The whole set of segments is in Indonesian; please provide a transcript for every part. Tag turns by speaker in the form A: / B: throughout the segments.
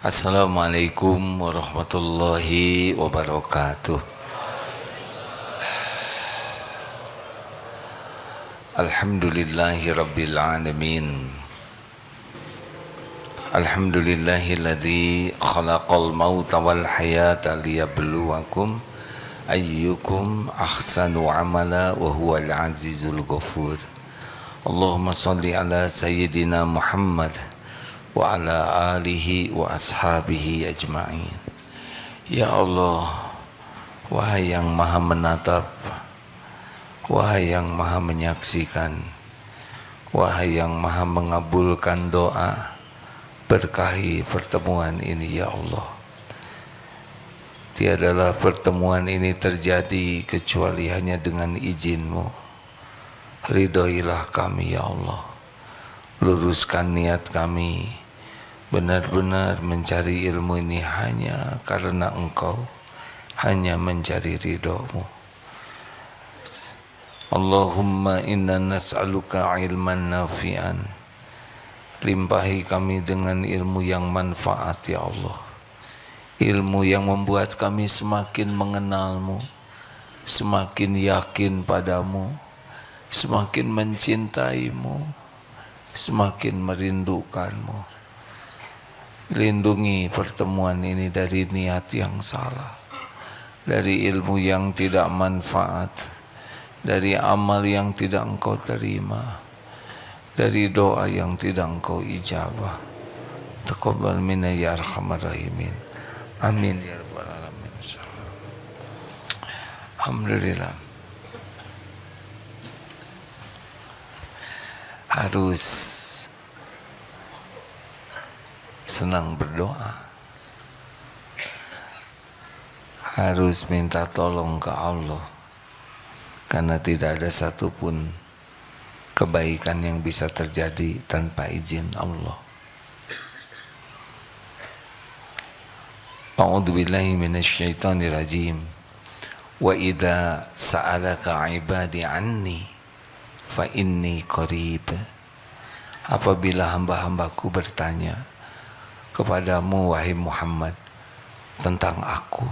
A: Assalamualaikum warahmatullahi wabarakatuh. Alhamdulillahi rabbil alamin. Alhamdulillahilladzi khalaqal mauta wal hayata liyabluwakum ayyukum ahsanu amala wa huwal azizul ghafur. Allahumma salli ala sayyidina Muhammad wa ala alihi wa ashabihi ajma'in. Ya Allah, wahai yang maha menatap, wahai yang maha menyaksikan, wahai yang maha mengabulkan doa, berkahi pertemuan ini ya Allah. Tiadalah pertemuan ini terjadi kecuali hanya dengan izin-Mu. Ridhoilah kami ya Allah. Luruskan niat kami, benar-benar mencari ilmu ini hanya karena Engkau, hanya mencari ridho-Mu. Allahumma inna nas'aluka ilman nafi'an. Limpahi kami dengan ilmu yang manfaat ya Allah. Ilmu yang membuat kami semakin mengenal-Mu, semakin yakin padamu, semakin mencintai-Mu, semakin merindukan-Mu. Lindungi pertemuan ini dari niat yang salah, dari ilmu yang tidak manfaat, dari amal yang tidak Engkau terima, dari doa yang tidak Engkau ijabah. Taqabbal minna ya arhamar rahimin. Amin ya rabbal alamin. Alhamdulillah. Harus senang berdoa, harus minta tolong ke Allah, karena tidak ada satupun kebaikan yang bisa terjadi tanpa izin Allah. A'udzubillahi minasyaitonir rajim. Wa idza sa'alaka 'ibadi 'anni fa inni qarib. Apabila hamba-hambaku bertanya kepadamu wahai Muhammad tentang aku,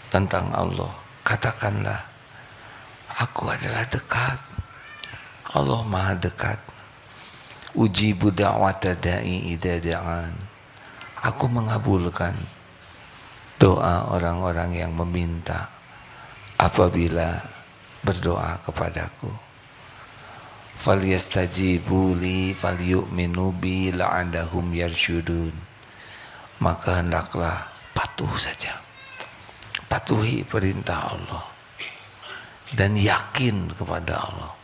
A: tentang Allah, katakanlah aku adalah dekat. Allah maha dekat. Ujibu da'wata da'i idza da'an. Aku mengabulkan doa orang-orang yang meminta apabila berdoa kepadaku. Falyastajibu li falyu'minu bi la'allahum yarsyudun. Maka hendaklah patuh saja, patuhi perintah Allah dan yakin kepada Allah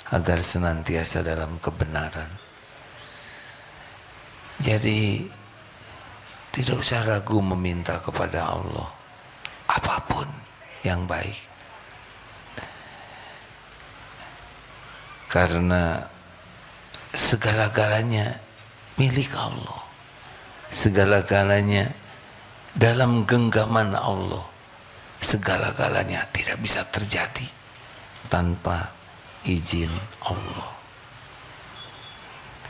A: agar senantiasa dalam kebenaran. Jadi tidak usah ragu meminta kepada Allah apapun yang baik, karena segala-galanya milik Allah, segala-galanya dalam genggaman Allah, segala-galanya tidak bisa terjadi tanpa izin Allah.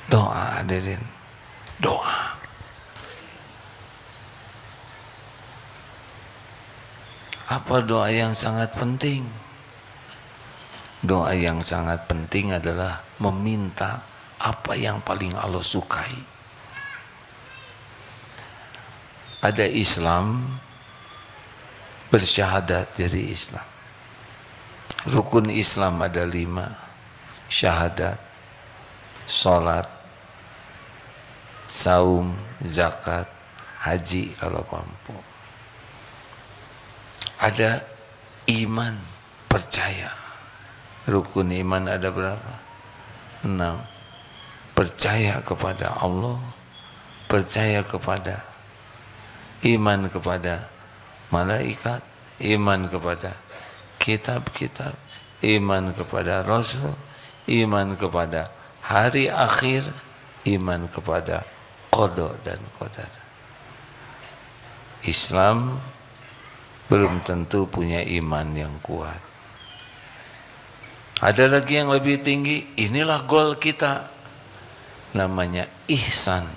A: Doa hadirin, doa. Apa doa yang sangat penting? Doa yang sangat penting adalah meminta apa yang paling Allah sukai. Ada Islam, bersyahadat jadi Islam. Rukun Islam ada 5. Syahadat, sholat, saum, zakat, haji kalau mampu. Ada iman, percaya. Rukun iman ada berapa? 6. Percaya kepada Allah, percaya kepada, iman kepada malaikat, iman kepada kitab-kitab, iman kepada Rasul, iman kepada hari akhir, iman kepada qada dan qadar. Islam belum tentu punya iman yang kuat. Ada lagi yang lebih tinggi, inilah goal kita, namanya ihsan.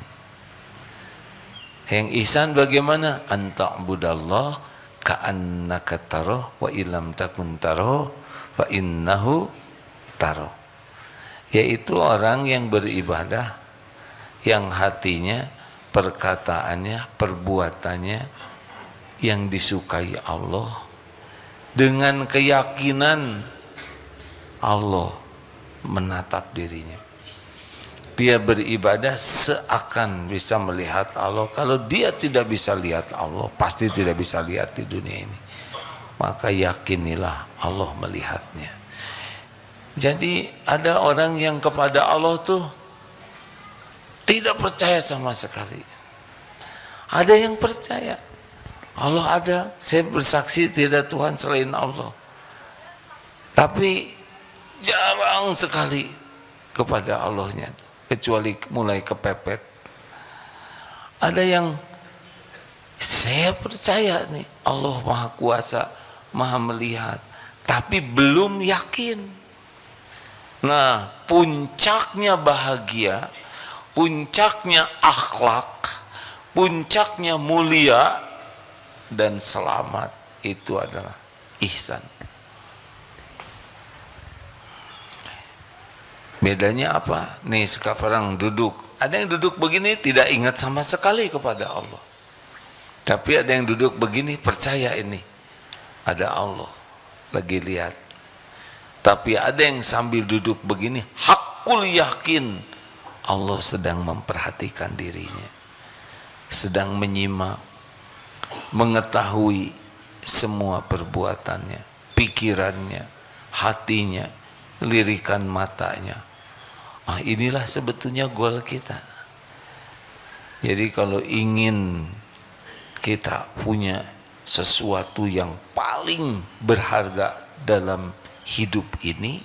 A: Yang ihsan bagaimana? Anta'budallah ka'annaka taroh wa illam takun taroh fa innahu taroh. Yaitu orang yang beribadah, yang hatinya, perkataannya, perbuatannya yang disukai Allah, dengan keyakinan Allah menatap dirinya. Dia beribadah seakan bisa melihat Allah. Kalau dia tidak bisa lihat Allah, pasti tidak bisa lihat di dunia ini. Maka yakinilah Allah melihatnya. Jadi ada orang yang kepada Allah tuh tidak percaya sama sekali. Ada yang percaya Allah ada, saya bersaksi tidak Tuhan selain Allah. Tapi jarang sekali kepada Allahnya, kecuali mulai kepepet. Ada yang saya percaya nih Allah Maha Kuasa, Maha Melihat, tapi belum yakin. Nah, puncaknya bahagia, puncaknya akhlak, puncaknya mulia dan selamat itu adalah ihsan. Bedanya apa? Nih sekarang duduk, ada yang duduk begini tidak ingat sama sekali kepada Allah. Tapi ada yang duduk begini percaya ini ada Allah lagi lihat. Tapi ada yang sambil duduk begini hakul yakin Allah sedang memperhatikan dirinya, sedang menyimak, mengetahui semua perbuatannya, pikirannya, hatinya, lirikan matanya. Inilah sebetulnya goal kita. Jadi kalau ingin kita punya sesuatu yang paling berharga dalam hidup ini,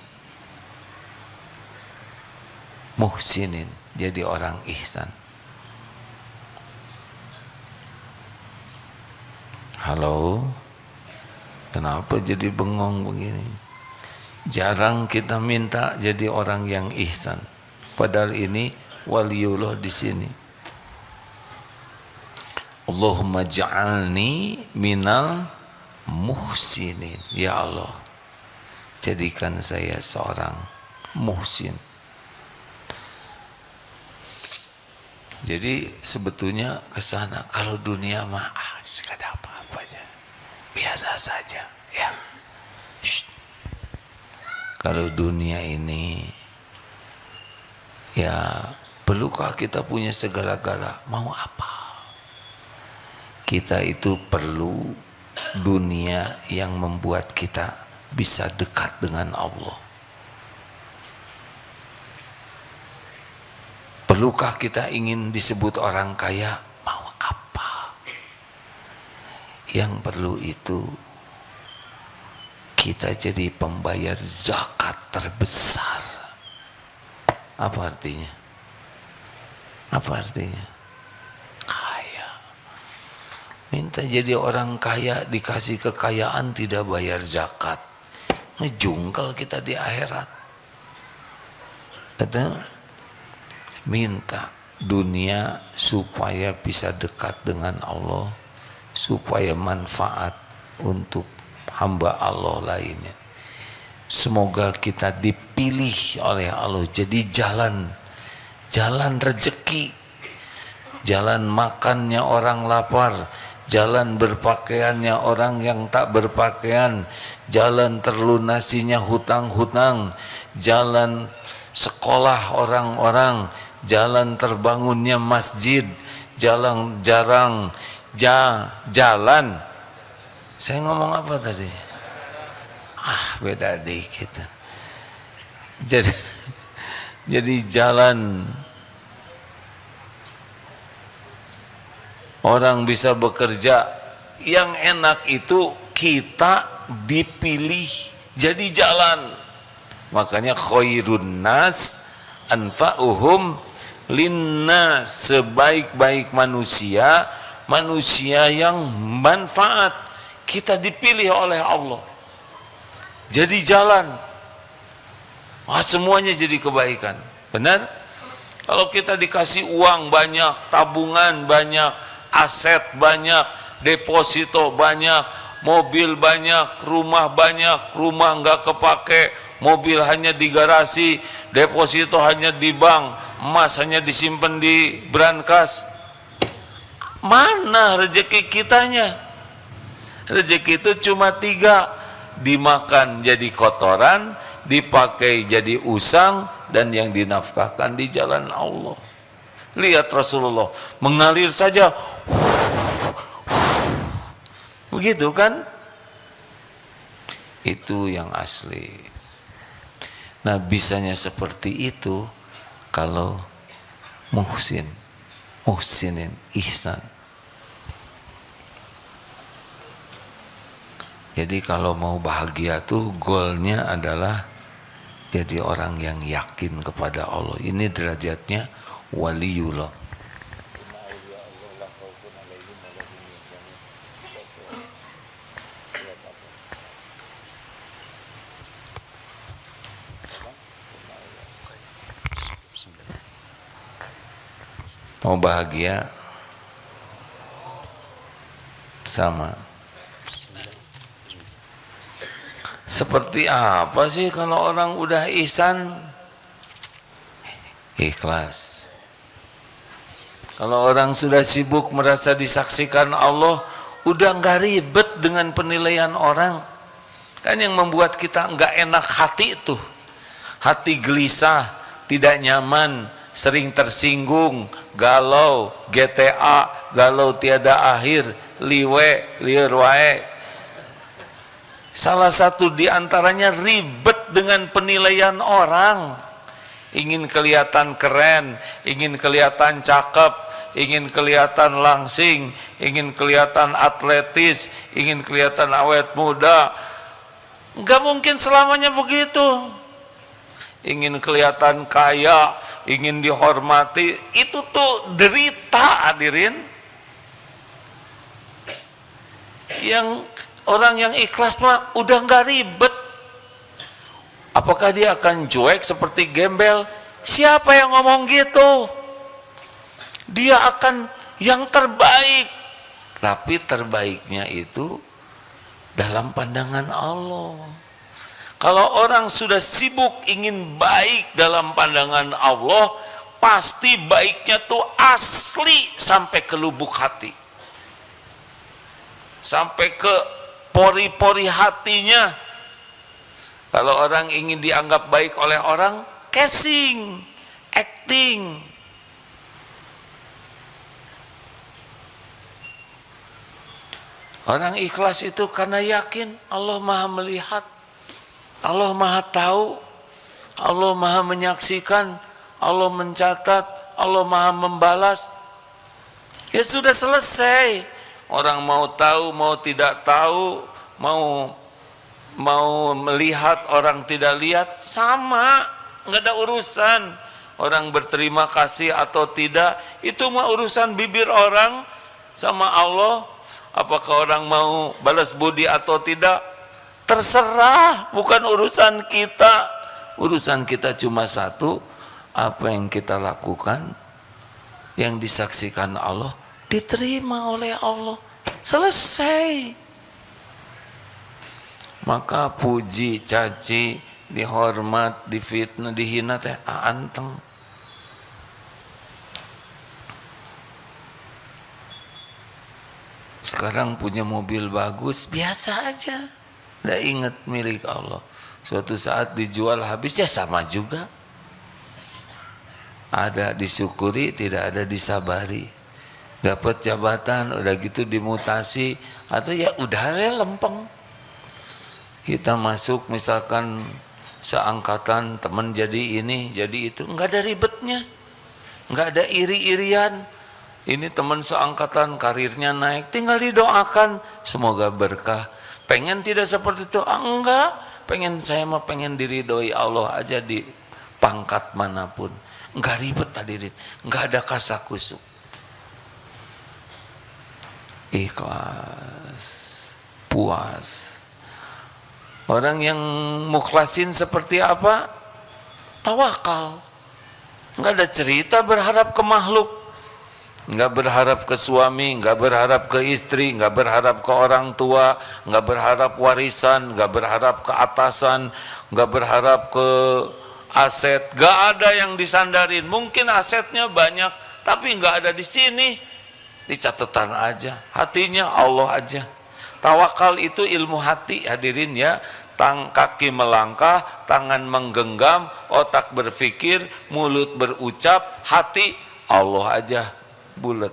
A: muhsinin, jadi orang ihsan. Halo, kenapa jadi bengong begini? Jarang kita minta jadi orang yang ihsan. Padahal ini waliullah di sini. Allahumma ja'alni minal muhsinin. Ya Allah, jadikan saya seorang muhsin. Jadi sebetulnya ke sana. Kalau dunia mah gak ada apa-apa aja, biasa saja ya. Kalau dunia ini ya, perlukah kita punya segala-gala? Mau apa? Kita itu perlu dunia yang membuat kita bisa dekat dengan Allah. Perlukah kita ingin disebut orang kaya? Mau apa? Yang perlu itu kita jadi pembayar zakat terbesar. Apa artinya? Apa artinya? Kaya. Minta jadi orang kaya, dikasih kekayaan, tidak bayar zakat. Ngejungkel kita di akhirat. Kata, minta dunia supaya bisa dekat dengan Allah, supaya manfaat untuk hamba Allah lainnya. Semoga kita dipilih oleh Allah jadi jalan rezeki, jalan makannya orang lapar, jalan berpakaiannya orang yang tak berpakaian, jalan terlunasinya hutang-hutang, jalan sekolah orang-orang, jalan terbangunnya masjid, jalan jalan. Saya ngomong apa tadi? Beda dikit. Jadi jalan orang bisa bekerja yang enak itu kita dipilih jadi jalan. Makanya khairun nas anfa'uhum linnas, sebaik-baik manusia, manusia yang manfaat. Kita dipilih oleh Allah jadi jalan. Semuanya jadi kebaikan. Benar? Kalau kita dikasih uang banyak, tabungan banyak, aset banyak, deposito banyak, mobil banyak, rumah banyak, rumah nggak kepake, mobil hanya di garasi, deposito hanya di bank, emas hanya disimpan di brankas. Mana rezeki kitanya? Rezeki itu cuma 3, dimakan jadi kotoran, dipakai jadi usang, dan yang dinafkahkan di jalan Allah. Lihat Rasulullah mengalir saja, begitu kan? Itu yang asli. Nah, bisanya seperti itu kalau muhsinin, ihsan. Jadi kalau mau bahagia tuh goalnya adalah jadi orang yang yakin kepada Allah. Ini derajatnya waliullah. Mau bahagia sama. Seperti apa sih kalau orang udah ihsan? Ikhlas. Kalau orang sudah sibuk merasa disaksikan Allah, udah nggak ribet dengan penilaian orang. Kan yang membuat kita nggak enak hati itu, hati gelisah, tidak nyaman, sering tersinggung, galau, GTA, galau tiada akhir, liar wae. Salah satu diantaranya ribet dengan penilaian orang. Ingin kelihatan keren, ingin kelihatan cakep, ingin kelihatan langsing, ingin kelihatan atletis, ingin kelihatan awet muda. Enggak mungkin selamanya begitu. Ingin kelihatan kaya, ingin dihormati, itu tuh derita, hadirin. Yang orang yang ikhlas mah udah nggak ribet. Apakah dia akan cuek seperti gembel? Siapa yang ngomong gitu? Dia akan yang terbaik. Tapi terbaiknya itu dalam pandangan Allah. Kalau orang sudah sibuk ingin baik dalam pandangan Allah, pasti baiknya tuh asli sampai ke lubuk hati, sampai ke pori-pori hatinya. Kalau orang ingin dianggap baik oleh orang, casing, acting. Orang ikhlas itu karena yakin Allah Maha melihat, Allah Maha tahu, Allah Maha menyaksikan, Allah mencatat, Allah Maha membalas. Ya sudah selesai. Orang mau tahu, mau tidak tahu, mau melihat, orang tidak lihat, sama, nggak ada urusan. Orang berterima kasih atau tidak, itu mah urusan bibir orang sama Allah. Apakah orang mau balas budi atau tidak, terserah, bukan urusan kita. Urusan kita cuma satu, apa yang kita lakukan, yang disaksikan Allah, diterima oleh Allah, selesai. Maka puji, caci, dihormat, difitnah, dihina teh anteng. Sekarang punya mobil bagus, biasa aja, nggak ingat milik Allah. Suatu saat dijual habis, ya sama juga. Ada disyukuri, tidak ada disabari. Dapat jabatan, udah gitu dimutasi, atau ya udah lempeng. Kita masuk misalkan seangkatan, teman jadi ini, jadi itu, nggak ada ribetnya, nggak ada iri-irian. Ini teman seangkatan karirnya naik, tinggal didoakan semoga berkah. Pengen tidak seperti itu? Enggak, pengen, saya mah pengen diridhoi Allah aja di pangkat manapun. Enggak ribet hadirin, enggak ada kasakusuk. Ikhlas, puas. Orang yang mukhlasin seperti apa? Tawakal. Enggak ada cerita berharap ke makhluk. nggak berharap ke suami, nggak berharap ke istri, nggak berharap ke orang tua, nggak berharap warisan, nggak berharap ke atasan, nggak berharap ke aset, nggak ada yang disandarin. Mungkin asetnya banyak, tapi nggak ada di sini, di catatan aja, hatinya Allah aja. Tawakal itu ilmu hati, hadirin ya. Kaki melangkah, tangan menggenggam, otak berpikir, mulut berucap, hati Allah aja bulat.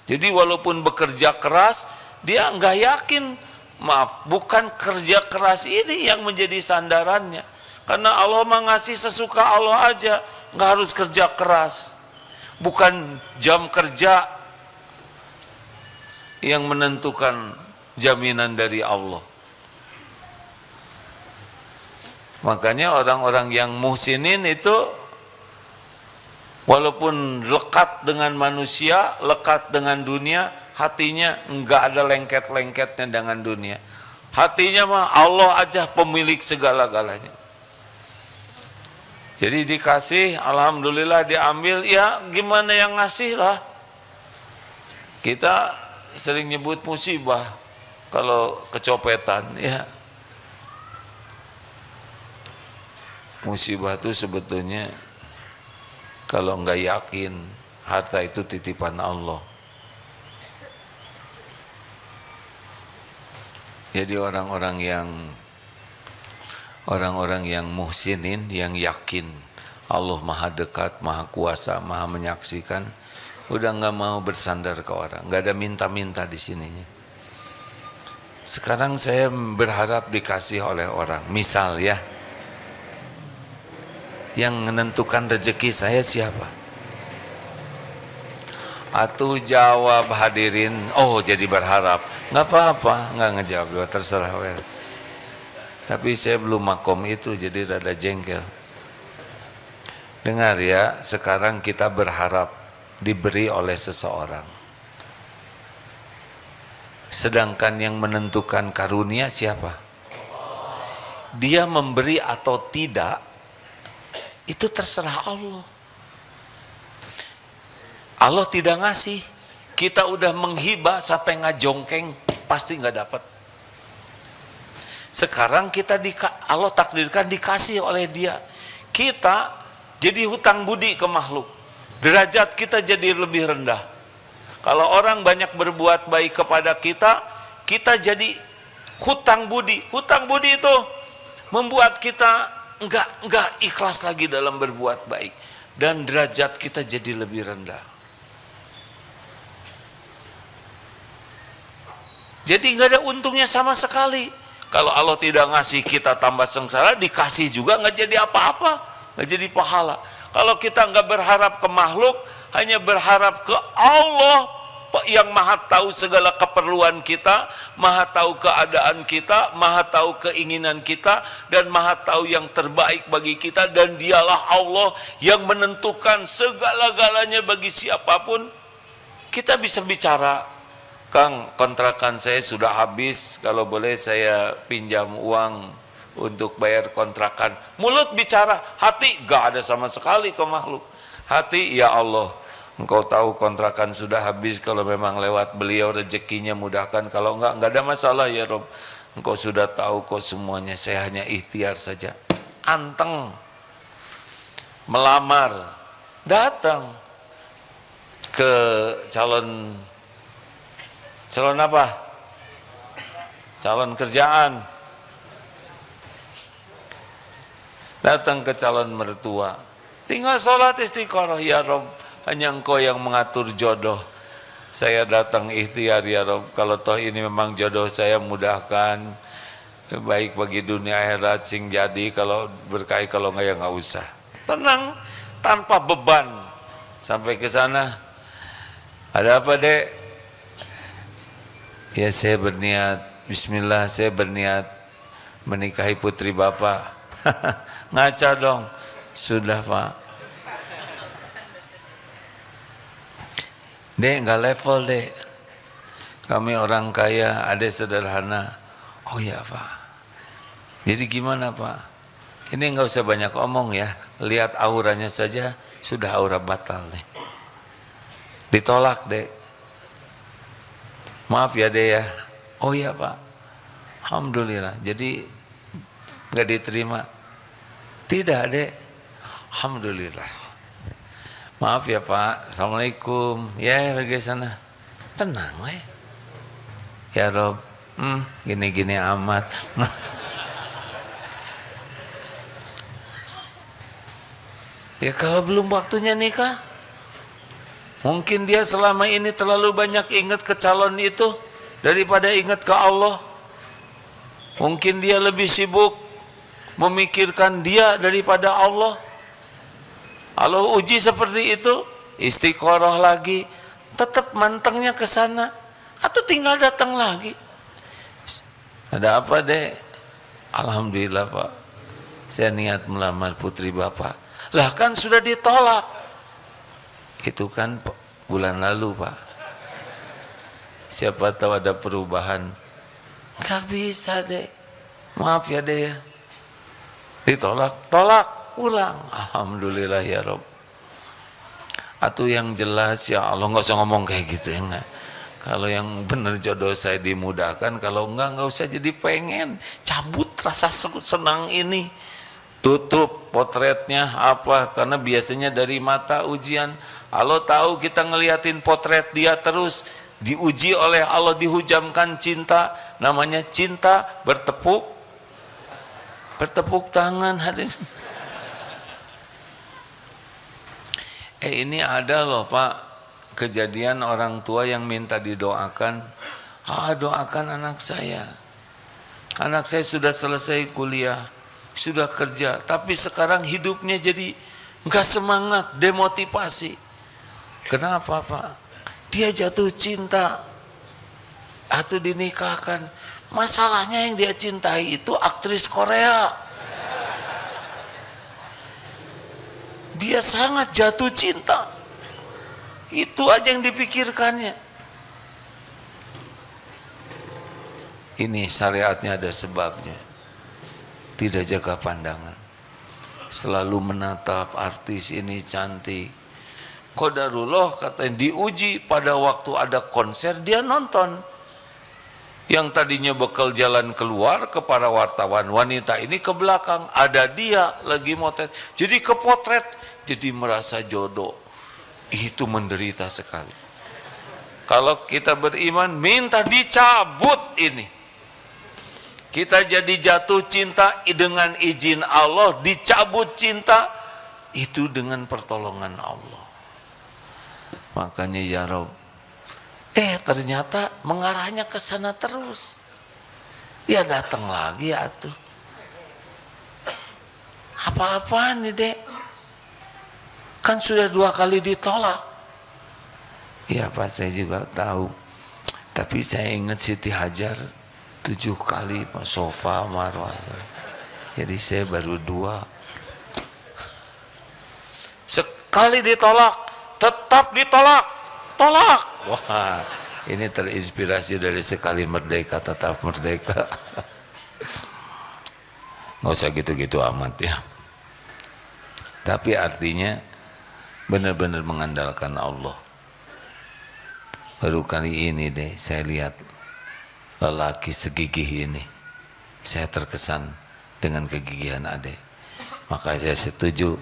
A: Jadi walaupun bekerja keras, dia nggak yakin. Maaf, bukan kerja keras ini yang menjadi sandarannya. Karena Allah mengasih sesuka Allah aja, nggak harus kerja keras. Bukan jam kerja yang menentukan jaminan dari Allah. Makanya orang-orang yang muhsinin itu walaupun lekat dengan manusia, lekat dengan dunia, hatinya enggak ada lengket-lengketnya dengan dunia. Hatinya mah Allah aja pemilik segala-galanya. Jadi dikasih, alhamdulillah diambil, ya gimana yang ngasih lah. Kita sering nyebut musibah kalau kecopetan, ya. Musibah itu sebetulnya kalau enggak yakin harta itu titipan Allah. Jadi orang-orang yang muhsinin, yang yakin Allah maha dekat, maha kuasa, maha menyaksikan, udah nggak mau bersandar ke orang, nggak ada minta-minta di sininya. Sekarang saya berharap dikasih oleh orang. Misal ya, yang menentukan rezeki saya siapa? Atuh jawab hadirin, oh jadi berharap. Nggak apa-apa, nggak ngejawab, terserah. Tapi saya belum makom itu, jadi rada jengkel. Dengar ya, sekarang kita berharap diberi oleh seseorang. Sedangkan yang menentukan karunia siapa? Dia memberi atau tidak, itu terserah Allah. Allah tidak ngasih, kita udah menghibah sampai ngajongkeng, pasti nggak dapat. Sekarang kita Allah takdirkan dikasih oleh Dia, kita jadi hutang budi ke makhluk, derajat kita jadi lebih rendah. Kalau orang banyak berbuat baik kepada kita, kita jadi hutang budi. Hutang budi itu membuat kita enggak ikhlas lagi dalam berbuat baik, dan derajat kita jadi lebih rendah. Jadi enggak ada untungnya sama sekali. Kalau Allah tidak ngasih, kita tambah sengsara, dikasih juga enggak jadi apa-apa, enggak jadi pahala. Kalau kita enggak berharap ke makhluk, hanya berharap ke Allah yang maha tahu segala keperluan kita, maha tahu keadaan kita, maha tahu keinginan kita, dan maha tahu yang terbaik bagi kita, dan Dialah Allah yang menentukan segala-galanya bagi siapapun. Kita bisa bicara, Kang, kontrakan saya sudah habis, kalau boleh saya pinjam uang untuk bayar kontrakan. Mulut bicara, hati gak ada sama sekali ke makhluk. Hati, ya Allah, Engkau tahu kontrakan sudah habis, kalau memang lewat beliau rezekinya mudahkan, kalau enggak ada masalah ya Rob. Engkau sudah tahu kok semuanya, saya hanya ikhtiar saja. Anteng, melamar, datang ke calon apa? Calon kerjaan. Datang ke calon mertua, tinggal sholat istiqoroh, ya Rob, hanya Engkau yang mengatur jodoh. Saya datang ikhtiar ya Rob, kalau toh ini memang jodoh saya, mudahkan, baik bagi dunia akhirat sing jadi, kalau berkait, kalau enggak ya enggak usah. Tenang, tanpa beban. Sampai ke sana, ada apa Dek? Ya saya berniat, bismillah, saya berniat menikahi putri Bapak. Ngaca dong. Sudah Pak. Dek, nggak level Dek, kami orang kaya, adek sederhana. Oh ya Pak. Jadi gimana Pak? Ini nggak usah banyak omong ya, lihat auranya saja sudah aura batal nih. Ditolak, Dek. Maaf ya, Dek ya. Oh iya, Pak. Alhamdulillah. Jadi nggak diterima. Tidak, Dek. Alhamdulillah. Maaf ya, Pak. Assalamualaikum. Ya, pergi sana. Tenang, weh. Ya Rob, gini-gini amat. Ya kalau belum waktunya nikah, mungkin dia selama ini terlalu banyak ingat ke calon itu daripada ingat ke Allah. Mungkin dia lebih sibuk memikirkan dia daripada Allah. Kalau uji seperti itu, istiqoroh lagi, tetap mantengnya ke sana, atau tinggal datang lagi. Ada apa, Dek? Alhamdulillah, Pak. Saya niat melamar putri Bapak. Lah kan sudah ditolak. Itu kan bulan lalu, Pak. Siapa tahu ada perubahan. Gak bisa, Dek. Maaf ya, Dek ya. Ditolak, tolak, ulang. Alhamdulillah ya Rob. Atau yang jelas ya Allah, nggak usah ngomong kayak gitu ya enggak. Kalau yang benar jodoh saya dimudahkan, kalau enggak usah jadi pengen. Cabut rasa senang ini. Tutup potretnya apa, karena biasanya dari mata ujian. Allah tahu kita ngeliatin potret dia terus, diuji oleh Allah, dihujamkan cinta, namanya cinta bertepuk tangan. Hadirin, ini ada loh Pak, kejadian orang tua yang minta didoakan. Doakan anak saya sudah selesai kuliah, sudah kerja, tapi sekarang hidupnya jadi nggak semangat, demotivasi. Kenapa, Pak? Dia jatuh cinta atau dinikahkan. Masalahnya yang dia cintai itu aktris Korea. Dia sangat jatuh cinta. Itu aja yang dipikirkannya. Ini syariatnya ada sebabnya. Tidak jaga pandangan, selalu menatap artis ini cantik. Qadarullah katanya diuji pada waktu ada konser dia nonton. Yang tadinya bekal jalan keluar ke para wartawan, wanita ini ke belakang, ada dia lagi motret, jadi kepotret, jadi merasa jodoh. Itu menderita sekali. Kalau kita beriman, minta dicabut ini. Kita jadi jatuh cinta dengan izin Allah, dicabut cinta itu dengan pertolongan Allah. Makanya ya Rob, ternyata mengarahnya ke sana terus. Dia datang lagi atuh. Apa-apaan nih, Dek? Kan sudah 2 kali ditolak. Ya Pak, saya juga tahu. Tapi saya ingat Siti Hajar 7 kali, Pak, Sofa, Marwah. Jadi saya baru 2. Sekali ditolak, tetap ditolak. Tolak. Wah, ini terinspirasi dari Sekali Merdeka Tetap Merdeka. Nggak usah gitu-gitu amat ya. Tapi artinya benar-benar mengandalkan Allah. Baru kali ini deh saya lihat lelaki segigih ini. Saya terkesan dengan kegigihan Ade. Maka saya setuju,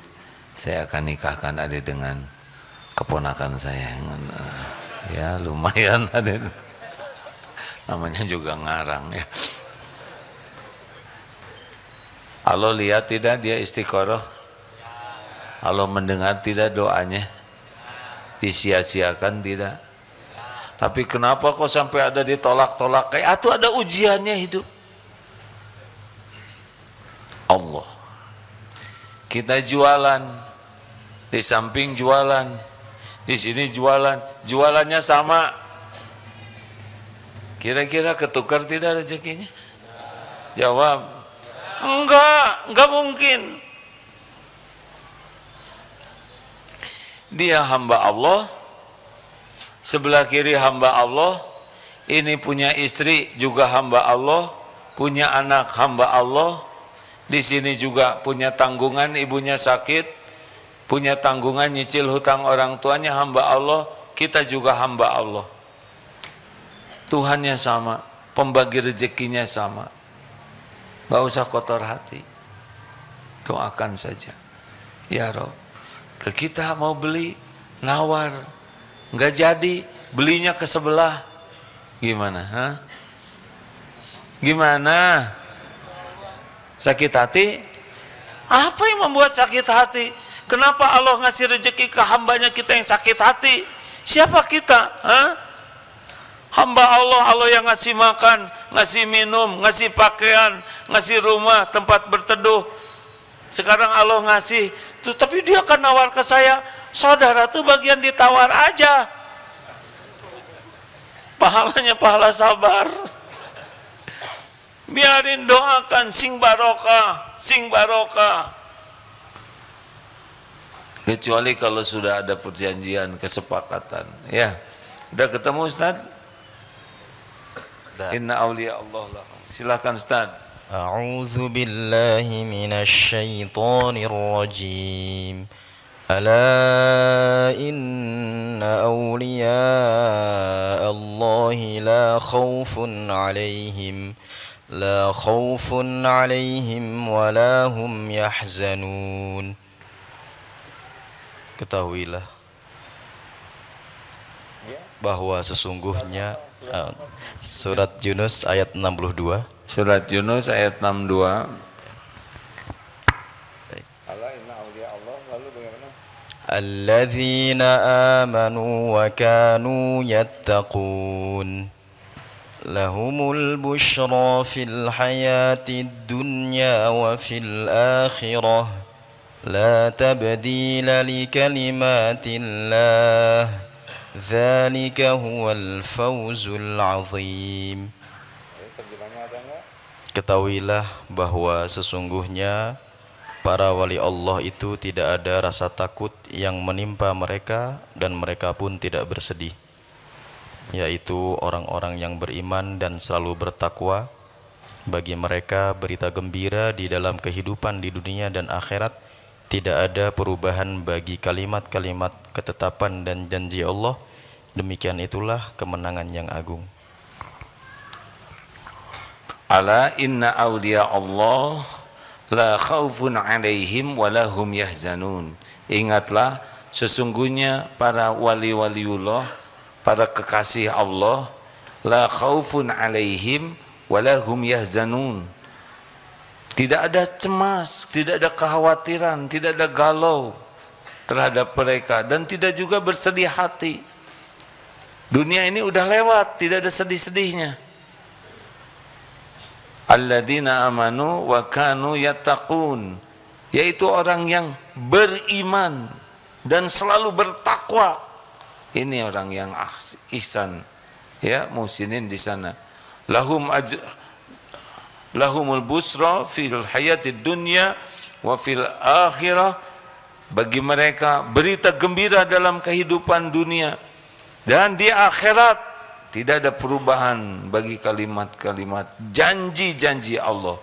A: saya akan nikahkan Ade dengan keponakan saya. Ya lumayan Ade. Namanya juga ngarang ya. Allah lihat tidak dia istiqoroh? Allah mendengar tidak doanya? Disia-siakan tidak? Tapi kenapa kok sampai ada ditolak-tolak? Kayak itu ada ujiannya hidup. Allah. Kita jualan, di samping jualan, di sini jualan, jualannya sama. Kira-kira ketukar tidak rezekinya? Jawab, enggak mungkin. Dia hamba Allah, sebelah kiri hamba Allah, ini punya istri juga hamba Allah, punya anak hamba Allah, di sini juga punya tanggungan, ibunya sakit, punya tanggungan nyicil hutang orang tuanya hamba Allah, kita juga hamba Allah. Tuhannya sama, pembagi rezekinya sama. Gak usah kotor hati, doakan saja. Ya Rob, ke kita mau beli, nawar, nggak jadi, belinya ke sebelah, gimana? Hah? Gimana? Sakit hati? Apa yang membuat sakit hati? Kenapa Allah ngasih rezeki ke hambanya kita yang sakit hati? Siapa kita? Hah? Hamba Allah, Allah yang ngasih makan, ngasih minum, ngasih pakaian, ngasih rumah, tempat berteduh. Sekarang Allah ngasih, tapi dia akan nawar ke saya. Saudara tuh bagian ditawar aja. Pahalanya pahala sabar. Biarin, doakan, sing barokah, sing barokah. Kecuali kalau sudah ada perjanjian, kesepakatan. Ya, udah ketemu Ustaz? Inna awliya Allah lahum. Silakan Ustaz.
B: A'udzu billahi minasy syaithanir rajim. Ala inna awliya Allahi la khawfun 'alaihim wa la hum yahzanun. Ketahuilah bahwa sesungguhnya Surat Yunus ayat 62.
A: Surat Yunus ayat 62.
B: Alladzina amanu wa kanu yattaqun lahumul bushra fil hayatid dunya wa fil akhirah la tabdila li kalimatillah dzalika huwal fawzul azim. Ketahuilah bahwa sesungguhnya para wali Allah itu tidak ada rasa takut yang menimpa mereka dan mereka pun tidak bersedih, yaitu orang-orang yang beriman dan selalu bertakwa. Bagi mereka berita gembira di dalam kehidupan di dunia dan akhirat. Tidak ada perubahan bagi kalimat-kalimat ketetapan dan janji Allah. Demikian itulah kemenangan yang agung.
A: Ala inna awliya Allah la khawfun 'alaihim wa la hum yahzanun. Ingatlah, sesungguhnya para wali-waliullah, para kekasih Allah, la khawfun 'alaihim wa la hum yahzanun. Tidak ada cemas, tidak ada kekhawatiran, tidak ada galau terhadap mereka, dan tidak juga bersedih hati. Dunia ini udah lewat, tidak ada sedih-sedihnya. Alladzina amanu wa kanu yattaqun, yaitu orang yang beriman dan selalu bertakwa. Ini orang yang ihsan, ya, muhsinin di sana. Lahumul busra fil hayatid dunya wa fil akhirah. Bagi mereka berita gembira dalam kehidupan dunia dan di akhirat. Tidak ada perubahan bagi kalimat-kalimat janji-janji Allah.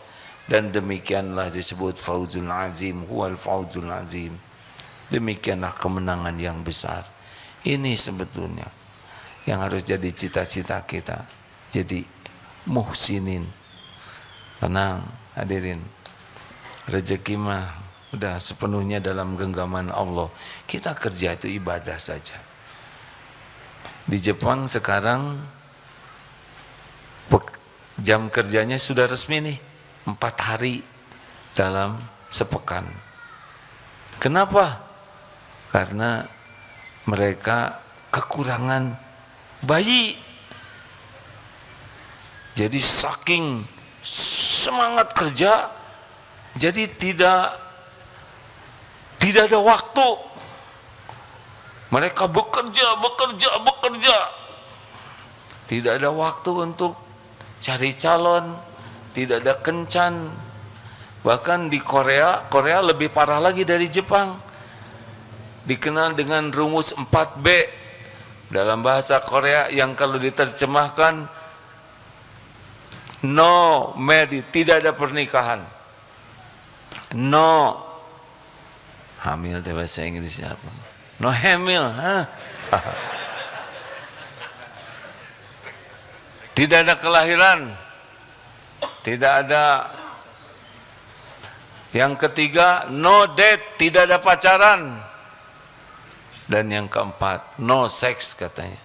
A: Dan demikianlah disebut fauzul azim, huwal fauzul azim. Demikianlah kemenangan yang besar. Ini sebetulnya yang harus jadi cita-cita kita. Jadi muhsinin. Tenang hadirin, rezeki mah udah sepenuhnya dalam genggaman Allah. Kita kerja itu ibadah saja. Di Jepang sekarang jam kerjanya sudah resmi nih, 4 hari dalam sepekan. Kenapa? Karena mereka kekurangan bayi. Jadi saking semangat kerja, jadi tidak ada waktu. Mereka bekerja. Tidak ada waktu untuk cari calon, tidak ada kencan. Bahkan di Korea lebih parah lagi dari Jepang. Dikenal dengan rumus 4B dalam bahasa Korea yang kalau diterjemahkan no marriage, tidak ada pernikahan. No hamil, bahasa Inggrisnya apa? No hamil, Tidak ada kelahiran, tidak ada. Yang ketiga, no date, tidak ada pacaran. Dan yang keempat, no sex katanya.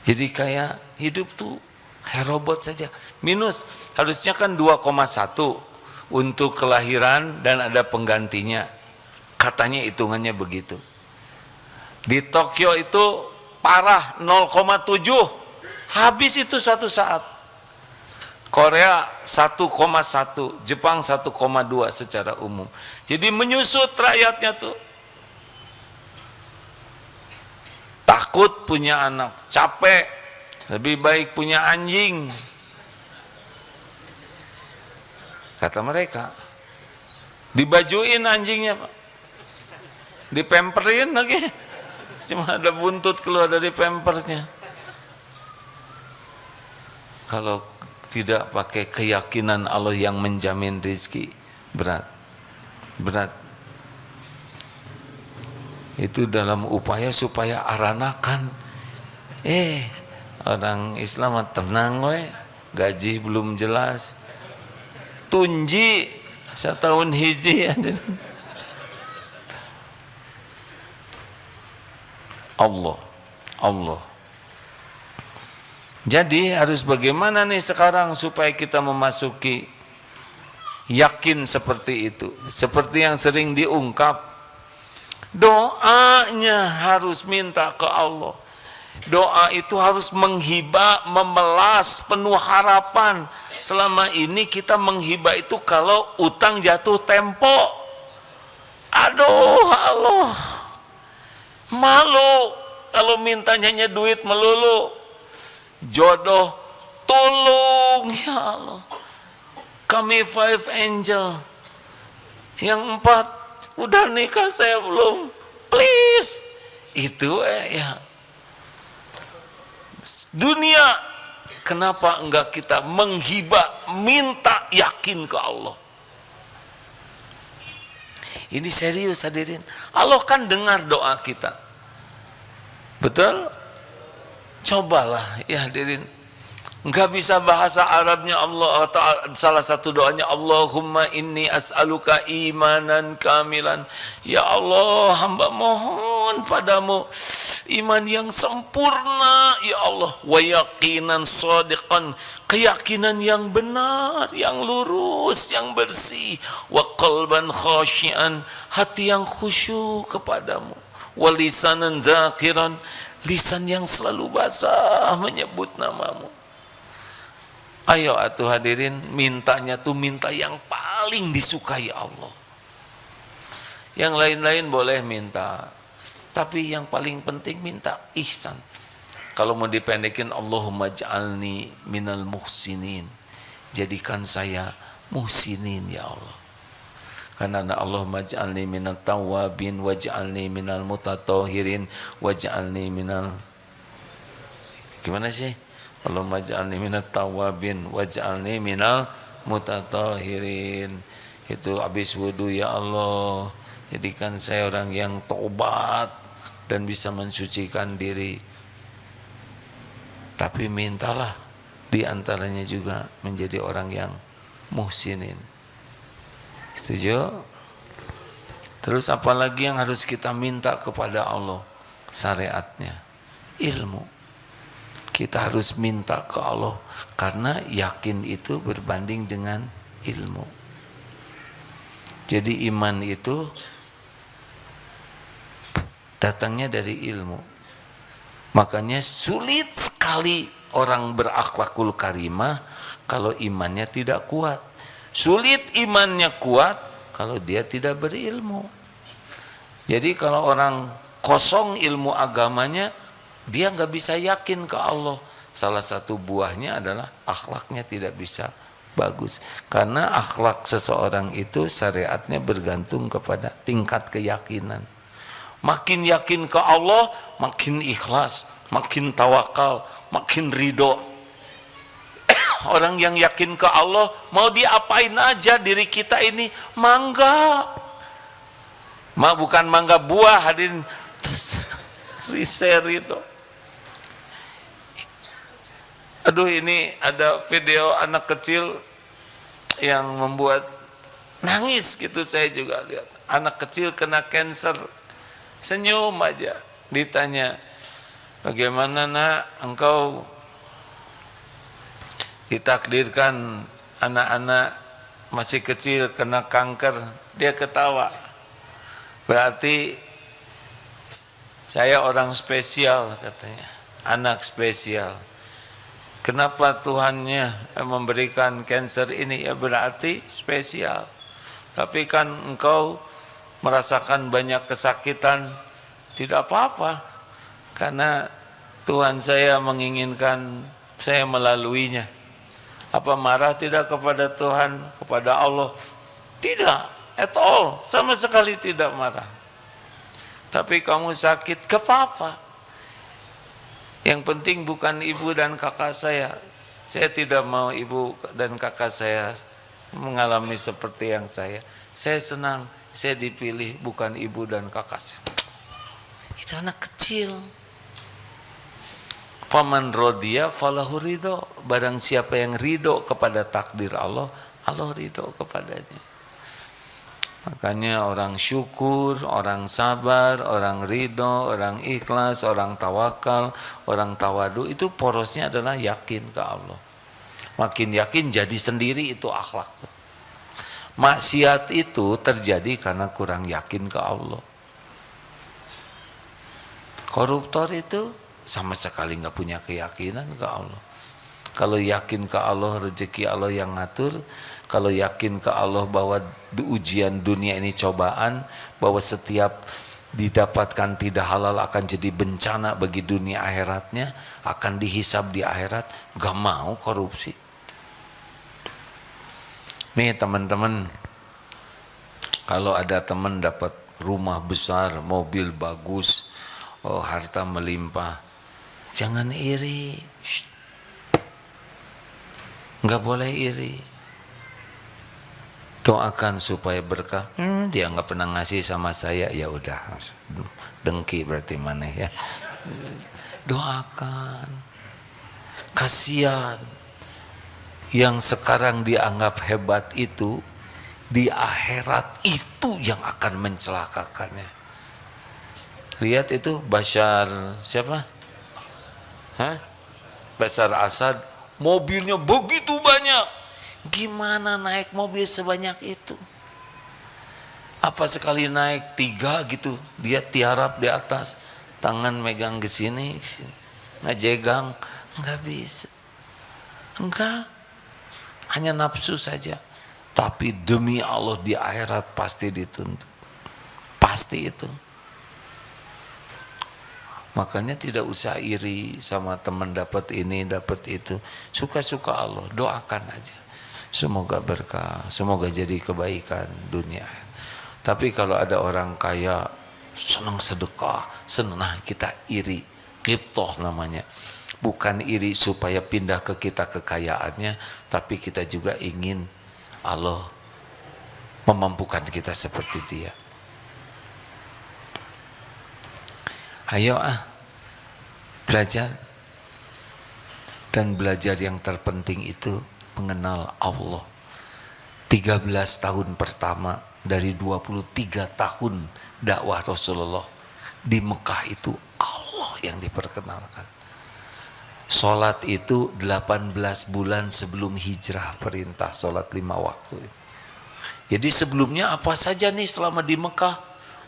A: Jadi kayak hidup tuh kayak robot saja. Minus, harusnya kan 2,1 untuk kelahiran dan ada penggantinya. Katanya hitungannya begitu. Di Tokyo itu parah 0,7. Habis itu suatu saat. Korea 1,1, Jepang 1,2 secara umum. Jadi menyusut rakyatnya tuh. Takut punya anak, capek, lebih baik punya anjing. Kata mereka. Dibajuin anjingnya, Pak. Dipemperin lagi. Cuma ada buntut keluar dari pampersnya. Kalau tidak pakai keyakinan Allah yang menjamin rezeki, berat. Itu dalam upaya supaya aranakan. Orang Islam tenang we, gaji belum jelas. Tunji setahun hiji. Allah. Jadi harus bagaimana nih sekarang supaya kita memasuki yakin seperti itu. Seperti yang sering diungkap, doanya harus minta ke Allah. Doa itu harus menghibah, memelas, penuh harapan. Selama ini kita menghibah itu kalau utang jatuh tempo. Aduh Allah, malu kalau mintanya hanya duit melulu. Jodoh, tolong ya Allah. Kami 5 angel. Yang 4 udah nikah saya belum. Please. Itu ya. Dunia, kenapa enggak kita menghibah, minta yakin ke Allah? Ini serius hadirin. Allah kan dengar doa kita. Betul? Cobalah ya hadirin. Enggak bisa bahasa Arabnya Allah Ta'ala, salah satu doanya, Allahumma inni as'aluka imanan kamilan. Ya Allah, hamba mohon padamu iman yang sempurna ya Allah, wa yaqinan shadiqan, keyakinan yang benar, yang lurus, yang bersih, wa qalban khashian, hati yang khusyuk kepadamu, wa lisanan zakiran, lisan yang selalu basah menyebut namamu. Ayo atuh hadirin, mintanya tuh minta yang paling disukai Allah. Yang lain-lain boleh minta, tapi yang paling penting minta ihsan. Kalau mau dipendekin, Allahumma ja'alni minal muhsinin, jadikan saya muhsinin ya Allah. Karena Allahumma ja'alni minal tawabin waj'alni minal mutatahirin waj'alni minal, gimana sih? Allahumma ja'alni minat tawabin waj'alni minal mutatahirin. Itu habis wudu, ya Allah, jadikan saya orang yang taubat dan bisa mensucikan diri. Tapi mintalah diantaranya juga menjadi orang yang muhsinin. Setuju? Terus apalagi yang harus kita minta kepada Allah? Syariatnya, ilmu. Kita harus minta ke Allah, karena yakin itu berbanding dengan ilmu. Jadi iman itu datangnya dari ilmu. Makanya sulit sekali orang berakhlakul karimah kalau imannya tidak kuat. Sulit imannya kuat kalau dia tidak berilmu. Jadi kalau orang kosong ilmu agamanya, dia nggak bisa yakin ke Allah. Salah satu buahnya adalah akhlaknya tidak bisa bagus. Karena akhlak seseorang itu syariatnya bergantung kepada tingkat keyakinan. Makin yakin ke Allah, makin ikhlas, makin tawakal, makin ridho. Orang yang yakin ke Allah, mau diapain aja diri kita ini, mangga. Bukan mangga buah, hadirin. Ridho. Aduh, ini ada video anak kecil yang membuat nangis gitu, saya juga lihat. Anak kecil kena cancer, senyum aja. Ditanya, bagaimana nak, engkau ditakdirkan anak-anak masih kecil kena kanker? Dia ketawa. Berarti saya orang spesial katanya, anak spesial. Kenapa Tuhannya memberikan cancer ini? Ya berarti spesial. Tapi kan engkau merasakan banyak kesakitan, tidak apa-apa. Karena Tuhan saya menginginkan saya melaluinya. Apa marah tidak kepada Tuhan, kepada Allah? Tidak, at all, sama sekali tidak marah. Tapi kamu sakit, gak apa-apa. Yang penting bukan ibu dan kakak saya. Saya tidak mau ibu dan kakak saya mengalami seperti yang saya. Saya senang, saya dipilih bukan ibu dan kakak saya. Itu anak kecil. Faman rodiya falahu ridho. Barang siapa yang ridho kepada takdir Allah, Allah ridho kepadanya. Makanya orang syukur, orang sabar, orang ridho, orang ikhlas, orang tawakal, orang tawadu, itu porosnya adalah yakin ke Allah. Makin yakin jadi sendiri itu akhlak. Maksiat itu terjadi karena kurang yakin ke Allah. Koruptor itu sama sekali nggak punya keyakinan ke Allah. Kalau yakin ke Allah, rezeki Allah yang ngatur. Kalau yakin ke Allah bahwa ujian dunia ini cobaan, bahwa setiap didapatkan tidak halal akan jadi bencana bagi dunia akhiratnya, akan dihisab di akhirat, gak mau korupsi. Nih teman-teman, kalau ada teman dapat rumah besar, mobil bagus, harta melimpah, jangan iri. Nggak boleh iri. Doakan supaya berkah. Dia nggak pernah ngasih sama saya, ya udah, dengki berarti mana ya. Doakan. Kasihan yang sekarang dianggap hebat itu, di akhirat itu yang akan mencelakakannya. Lihat itu Bashar siapa? Bashar Assad, mobilnya begitu banyak. Gimana naik mobil sebanyak itu? Apa sekali naik 3 gitu, dia tiarap di atas, tangan megang ke sini, ngejegang, nggak bisa. Enggak, hanya nafsu saja. Tapi demi Allah di akhirat pasti dituntut. Pasti itu. Makanya tidak usah iri sama teman dapat ini, dapat itu. Suka-suka Allah, doakan aja. Semoga berkah, semoga jadi kebaikan dunia. Tapi kalau ada orang kaya senang sedekah, senang, kita iri, qibtoh namanya. Bukan iri supaya pindah ke kita kekayaannya, tapi kita juga ingin Allah memampukan kita seperti dia. Ayo belajar. Dan belajar yang terpenting itu mengenal Allah. 13 tahun pertama dari 23 tahun dakwah Rasulullah di Mekah itu Allah yang diperkenalkan. Salat itu 18 bulan sebelum hijrah, perintah salat 5 waktu. Jadi sebelumnya apa saja nih selama di Mekah?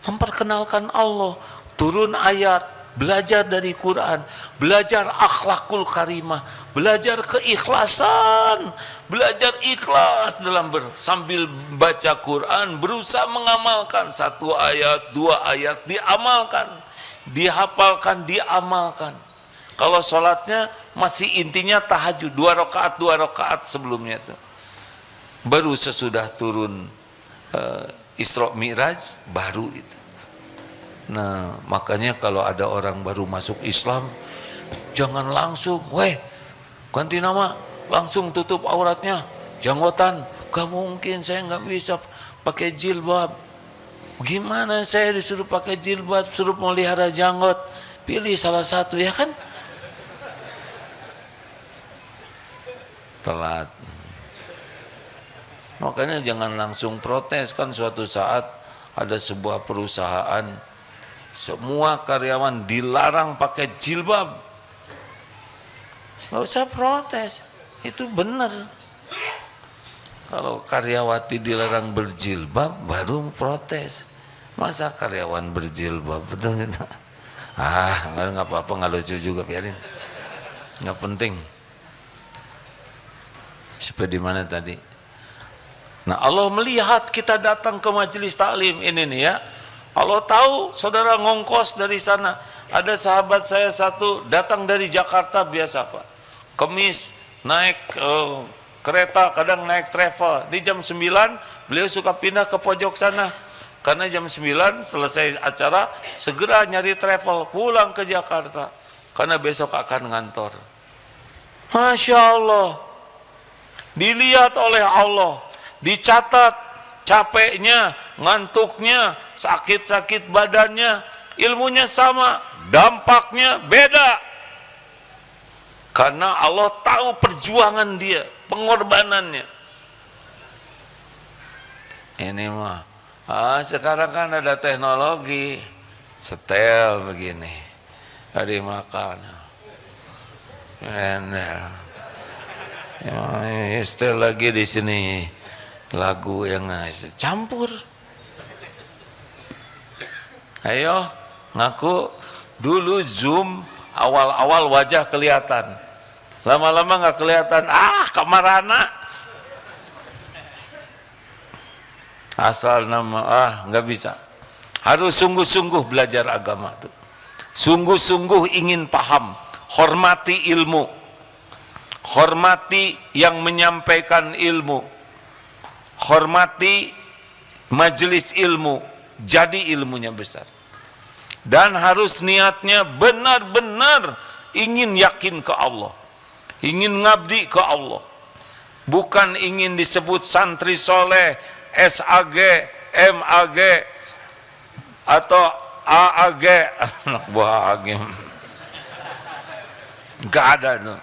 A: Memperkenalkan Allah, turun ayat, belajar dari Quran, belajar akhlakul karimah, belajar keikhlasan, belajar ikhlas dalam sambil baca Quran, berusaha mengamalkan 1 ayat, 2 ayat, diamalkan, dihafalkan, diamalkan. Kalau sholatnya masih intinya tahajud, 2 rakaat sebelumnya itu. Baru sesudah turun Isra Mi'raj, baru itu. Nah, makanya kalau ada orang baru masuk Islam, jangan langsung, ganti nama, langsung tutup auratnya, janggotan. Gak mungkin, saya nggak bisa pakai jilbab. Gimana saya disuruh pakai jilbab, suruh melihara janggot? Pilih salah satu, ya kan? telat. Makanya jangan langsung protes. Kan suatu saat ada sebuah perusahaan, semua karyawan dilarang pakai jilbab. Nggak usah protes, itu benar. Kalau karyawati dilarang berjilbab baru protes. Masa karyawan berjilbab, betul gitu? Nggak apa-apa, nggak lucu juga, biarin. Nggak penting. Seperti mana tadi? Nah, Allah melihat kita datang ke majelis taklim ini nih ya. Allah tahu saudara ngongkos dari sana. Ada sahabat saya satu datang dari Jakarta biasa Pak. Kemis naik kereta, kadang naik travel. Di jam 9 beliau suka pindah ke pojok sana. Karena jam 9 selesai acara segera nyari travel pulang ke Jakarta. Karena besok akan ngantor. Masya Allah. Dilihat oleh Allah, dicatat capeknya, ngantuknya, sakit-sakit badannya, ilmunya sama, dampaknya beda. Karena Allah tahu perjuangan dia, pengorbanannya. Ini mah, sekarang kan ada teknologi, setel begini, hari makan, setel lagi di sini lagu yang campur. Ayo ngaku dulu Zoom awal-awal wajah kelihatan, lama-lama nggak kelihatan. Kamarana asal nama nggak bisa. Harus sungguh-sungguh belajar agama tuh, sungguh-sungguh ingin paham, hormati ilmu, hormati yang menyampaikan ilmu, hormati majelis ilmu, jadi ilmunya besar. Dan harus niatnya benar-benar ingin yakin ke Allah, ingin ngabdi ke Allah, bukan ingin disebut santri soleh, SAG, MAG, atau AAG, anak buah AG. Gak ada tuh.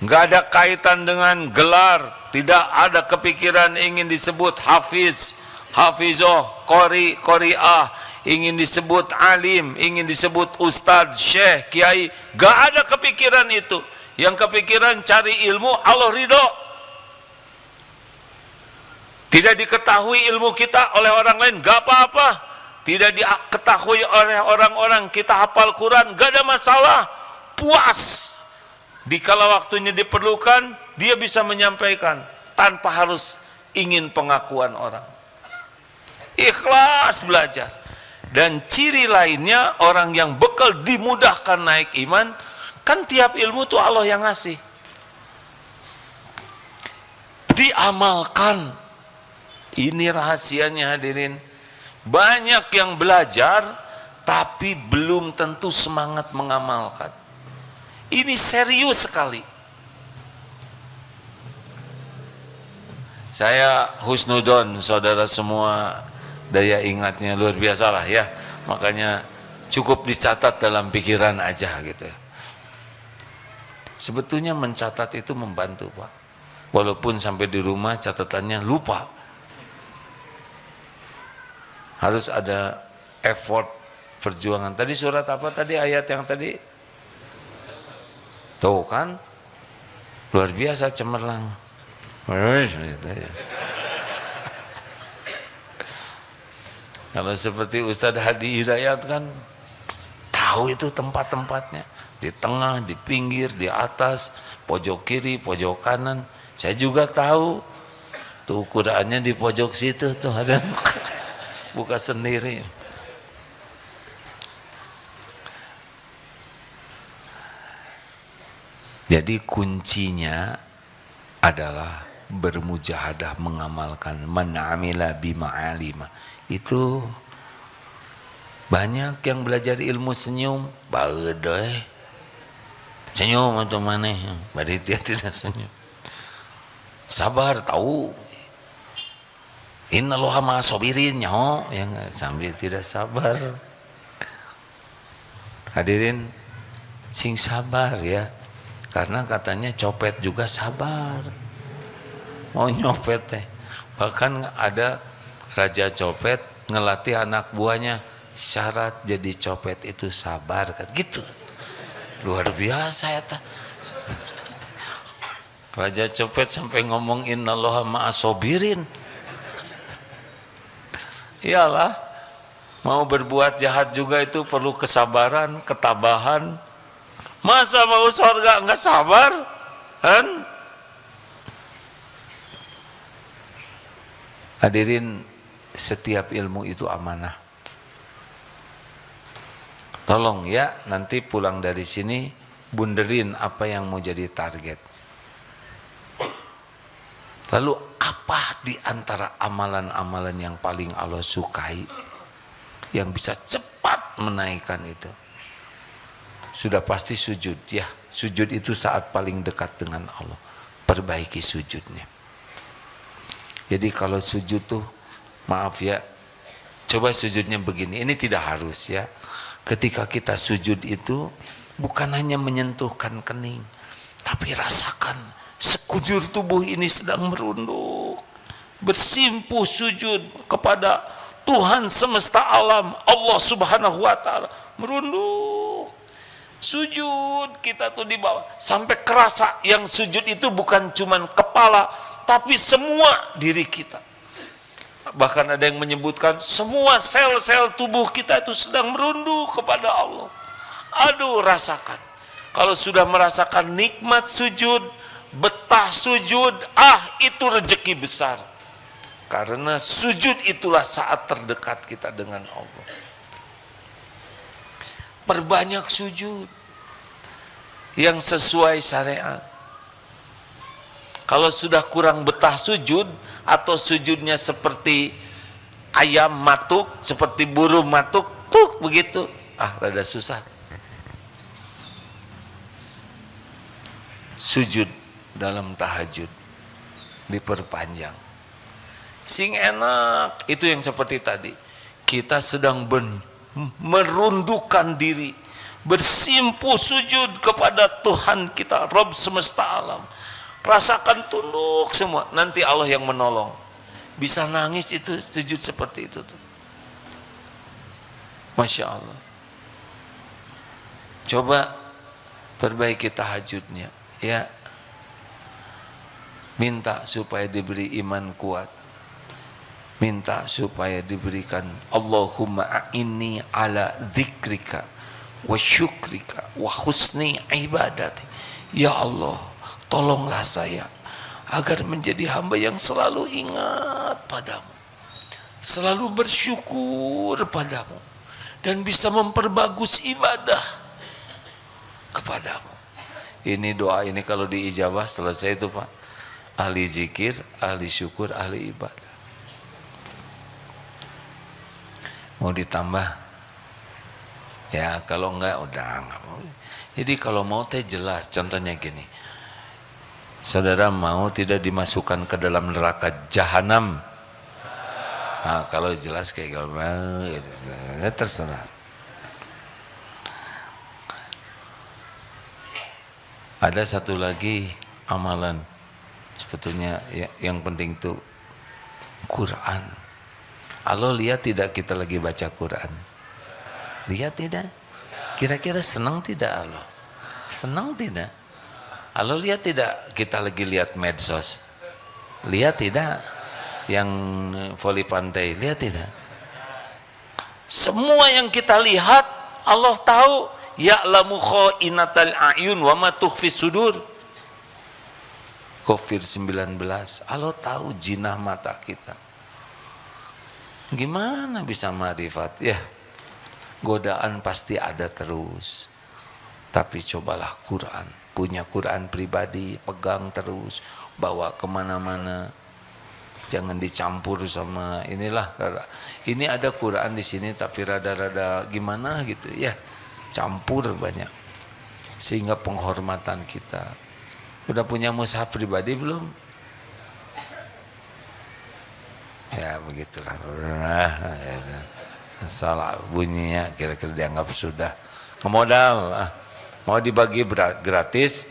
A: Gak ada kaitan dengan gelar, tidak ada kepikiran ingin disebut hafiz, hafizoh, qori, qori'ah, ingin disebut alim, ingin disebut ustadz, syekh, kiai. Gak ada kepikiran itu. Yang kepikiran cari ilmu, Allah ridho. Tidak diketahui ilmu kita oleh orang lain, gak apa-apa. Tidak diketahui oleh orang-orang kita hafal Quran, gak ada masalah. Puas. Dikala waktunya diperlukan, dia bisa menyampaikan tanpa harus ingin pengakuan orang. Ikhlas belajar. Dan ciri lainnya orang yang bekal dimudahkan naik iman, kan tiap ilmu tuh Allah yang ngasih. Diamalkan. Ini rahasianya hadirin. Banyak yang belajar tapi belum tentu semangat mengamalkan. Ini serius sekali. Saya husnudon, saudara semua, daya ingatnya luar biasa lah ya. Makanya cukup dicatat dalam pikiran aja gitu. Sebetulnya mencatat itu membantu Pak. Walaupun sampai di rumah catatannya lupa. Harus ada effort, perjuangan. Tadi surat apa tadi, ayat yang tadi? Tuh kan, luar biasa cemerlang. Kalau seperti Ustadz Hadi Hidayat kan tahu itu tempat-tempatnya, di tengah, di pinggir, di atas, pojok kiri, pojok kanan. Saya juga tahu tuh ukurannya di pojok situ tuh ada. Buka sendiri. Jadi kuncinya adalah bermujahadah, mengamalkan. Man amila bima alima. Itu banyak yang belajar ilmu senyum, bagedoy. Senyum atau mana? Berarti dia tidak senyum. Sabar tahu. Innallaha ma'as-sabirin, yang sambil tidak sabar. Hadirin, sing sabar ya. Karena katanya copet juga sabar. Mau nyopet teh. Bahkan ada raja copet ngelatih anak buahnya, syarat jadi copet itu sabar kan gitu. Luar biasa ya ta. Raja copet sampai ngomong innallaha ma'asobirin. Iyalah, mau berbuat jahat juga itu perlu kesabaran, ketabahan. Masa mau surga enggak sabar? Kan? Hadirin, setiap ilmu itu amanah. Tolong ya, nanti pulang dari sini bunderin apa yang mau jadi target. Lalu apa di antara amalan-amalan yang paling Allah sukai, yang bisa cepat menaikkan itu? Sudah pasti sujud ya. Sujud itu saat paling dekat dengan Allah. Perbaiki sujudnya. Jadi kalau sujud tuh, maaf ya, coba sujudnya begini. Ini tidak harus ya. Ketika kita sujud itu bukan hanya menyentuhkan kening, tapi rasakan sekujur tubuh ini sedang merunduk, bersimpuh sujud kepada Tuhan semesta alam, Allah Subhanahu wa taala, merunduk. Sujud kita tuh di bawah sampai kerasa yang sujud itu bukan cuman kepala tapi semua diri kita. Bahkan ada yang menyebutkan semua sel-sel tubuh kita itu sedang merunduk kepada Allah. Aduh, rasakan. Kalau sudah merasakan nikmat sujud, betah sujud, itu rezeki besar. Karena sujud itulah saat terdekat kita dengan Allah. Perbanyak sujud yang sesuai syariat. Kalau sudah kurang betah sujud atau sujudnya seperti ayam matuk, seperti burung matuk, tuh begitu, rada susah. Sujud dalam tahajud diperpanjang. Sing enak itu yang seperti tadi. Kita sedang merundukkan diri, bersimpuh sujud kepada Tuhan kita, Rabb semesta alam. Rasakan tunduk semua, nanti Allah yang menolong. Bisa nangis itu sujud seperti itu tuh. Masya Allah. Coba perbaiki tahajudnya ya. Minta supaya diberi iman kuat. Minta supaya diberikan Allahumma a'inni ala dzikrika wa syukrika wa husni ibadati. Ya Allah, tolonglah saya agar menjadi hamba yang selalu ingat padamu, selalu bersyukur padamu, dan bisa memperbagus ibadah kepadamu. Ini doa ini kalau diijabah selesai itu Pak. Ahli zikir, ahli syukur, ahli ibadah. Mau ditambah? Ya kalau enggak udah enggak mau. Jadi kalau mau teh jelas, contohnya gini. Saudara mau tidak dimasukkan ke dalam neraka jahanam? Nah, kalau jelas kayak gimana, terserah. Ada satu lagi amalan sebetulnya yang penting itu Quran. Allah lihat tidak kita lagi baca Quran? Lihat tidak? Kira-kira senang tidak Allah? Senang tidak? Allah lihat tidak kita lagi lihat medsos? Lihat tidak? Yang voli pantai, lihat tidak? Semua yang kita lihat Allah tahu. Ya'lamu kha'inatal a'yun wa ma tukhfis sudur. Covid-19, Allah tahu jinah mata kita. Gimana bisa ma'rifat? Ya, godaan pasti ada terus. Tapi cobalah Quran. Punya Quran pribadi, pegang terus. Bawa kemana-mana. Jangan dicampur sama inilah. Ini ada Quran di sini tapi rada-rada gimana gitu ya. Campur banyak. Sehingga penghormatan kita. Udah punya mushaf pribadi belum? Ya begitulah. Salah bunyinya kira-kira dianggap sudah. Ngemodal. Mau dibagi gratis,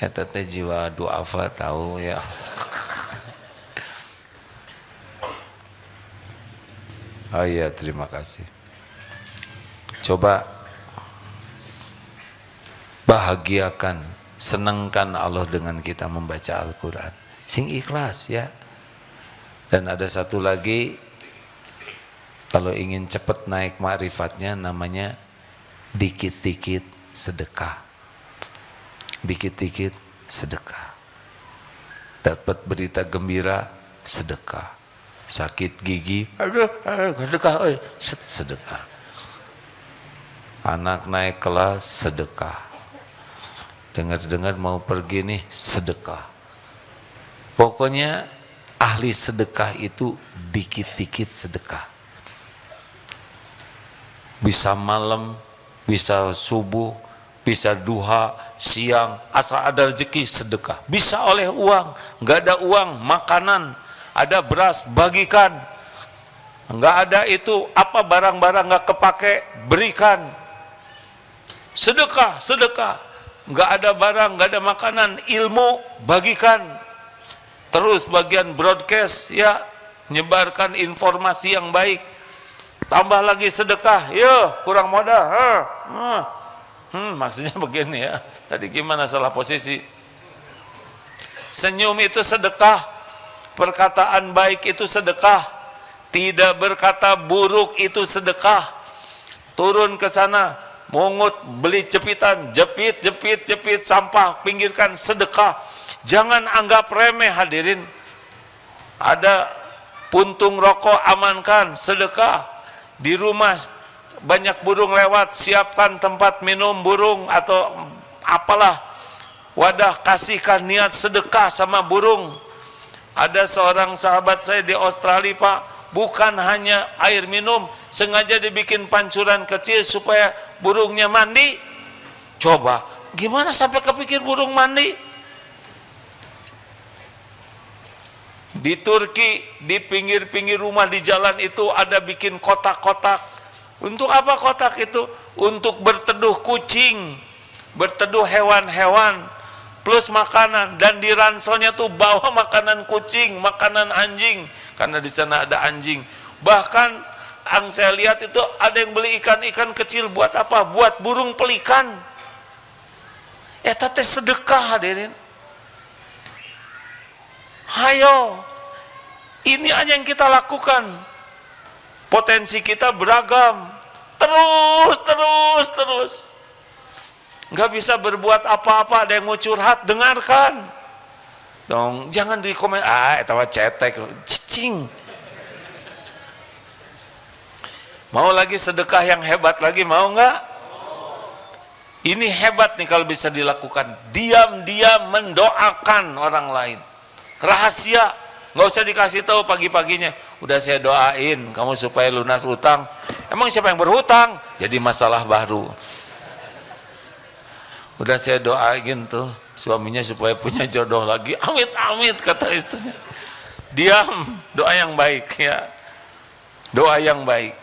A: Eta teh jiwa duafa tahu ya. Oh iya, terima kasih. Coba bahagiakan, senangkan Allah dengan kita membaca Al-Quran. Sing ikhlas ya. Dan ada satu lagi, kalau ingin cepat naik ma'rifatnya, namanya dikit-dikit sedekah. Dikit-dikit sedekah. Dapat berita gembira, sedekah. Sakit gigi, aduh, sedekah, sedekah. Anak naik kelas, sedekah. Dengar-dengar mau pergi nih, sedekah. Pokoknya ahli sedekah itu dikit-dikit sedekah. Bisa malam, bisa subuh, bisa duha, siang, asal ada rezeki sedekah. Bisa oleh uang, nggak ada uang, makanan, ada beras, bagikan. Nggak ada itu, apa barang-barang nggak kepake, berikan. Sedekah, sedekah. Nggak ada barang, nggak ada makanan, ilmu, bagikan. Terus bagian broadcast ya, nyebarkan informasi yang baik. Tambah lagi sedekah, ya kurang modal. Maksudnya begini ya, tadi gimana salah posisi. Senyum itu sedekah, perkataan baik itu sedekah, tidak berkata buruk itu sedekah. Turun ke sana, mungut, beli jepitan, jepit sampah, pinggirkan, sedekah. Jangan anggap remeh hadirin. Ada puntung rokok, amankan, sedekah. Di rumah banyak burung lewat, siapkan tempat minum burung atau apalah, wadah, kasihkan niat sedekah sama burung. Ada seorang sahabat saya di Australia Pak, bukan hanya air minum, sengaja dibikin pancuran kecil supaya burungnya mandi. Coba, gimana sampai kepikir burung mandi? Di Turki, di pinggir-pinggir rumah di jalan itu ada bikin kotak-kotak. Untuk apa kotak itu? Untuk berteduh kucing, berteduh hewan-hewan, plus makanan. Dan di ranselnya tuh bawa makanan kucing, makanan anjing, karena di sana ada anjing. Bahkan yang saya lihat itu ada yang beli ikan-ikan kecil buat apa? Buat burung pelikan. Teh sedekah hadirin. Hayo, ini aja yang kita lakukan. Potensi kita beragam. Terus. Nggak bisa berbuat apa-apa, ada yang mau curhat, dengarkan. Dong, jangan di komen, etawa cetek, cicing. Mau lagi sedekah yang hebat lagi, mau nggak? Ini hebat nih kalau bisa dilakukan. Diam-diam mendoakan orang lain. Rahasia, nggak usah dikasih tahu pagi-paginya. Udah saya doain kamu supaya lunas utang. Emang siapa yang berhutang? Jadi masalah baru. Udah saya doain tuh suaminya supaya punya jodoh lagi. Amit-amit kata istrinya. Diam, doa yang baik ya. Doa yang baik.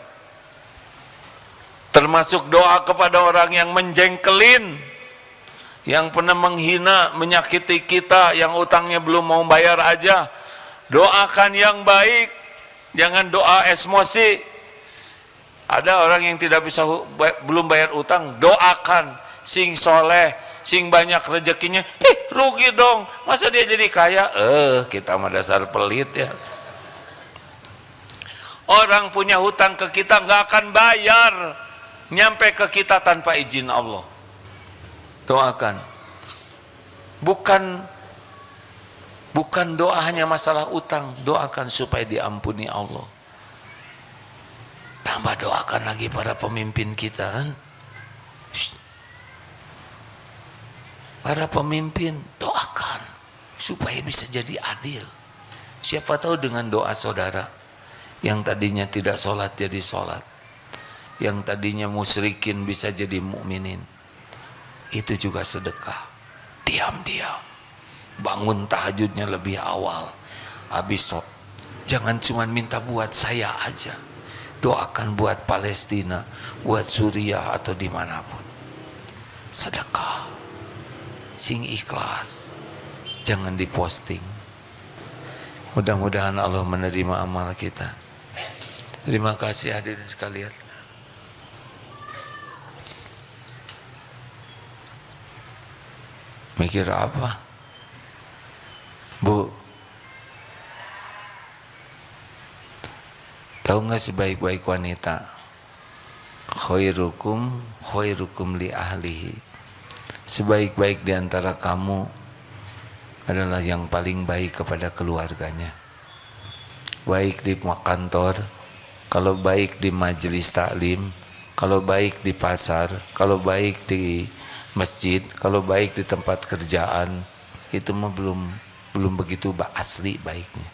A: Termasuk doa kepada orang yang menjengkelin, yang pernah menghina, menyakiti kita, yang utangnya belum mau bayar aja. Doakan yang baik, jangan doa emosi. Ada orang yang tidak bisa belum bayar utang, doakan. Sing soleh, sing banyak rezekinya, rugi dong, masa dia jadi kaya? Kita mah dasar pelit ya. Orang punya hutang ke kita nggak akan bayar, nyampe ke kita tanpa izin Allah. Doakan. Bukan doa hanya masalah utang, doakan supaya diampuni Allah. Tambah doakan lagi para pemimpin kita kan. Para pemimpin doakan supaya bisa jadi adil. Siapa tahu dengan doa saudara yang tadinya tidak sholat jadi sholat, yang tadinya musyrikin bisa jadi mukminin. Itu juga sedekah. Diam-diam bangun tahajudnya lebih awal, habis sholat. Jangan cuma minta buat saya aja, doakan buat Palestina, buat Suriah atau dimanapun. Sedekah. sing ikhlas, jangan diposting. Mudah-mudahan Allah menerima amal kita. Terima kasih hadirin sekalian. Mikir apa? Bu, tahu nggak sebaik-baik wanita? Khairukum li ahlihi. Sebaik-baik di antara kamu adalah yang paling baik kepada keluarganya. Baik di kantor, kalau baik di majelis taklim, kalau baik di pasar, kalau baik di masjid, kalau baik di tempat kerjaan, itu mah belum begitu asli baiknya.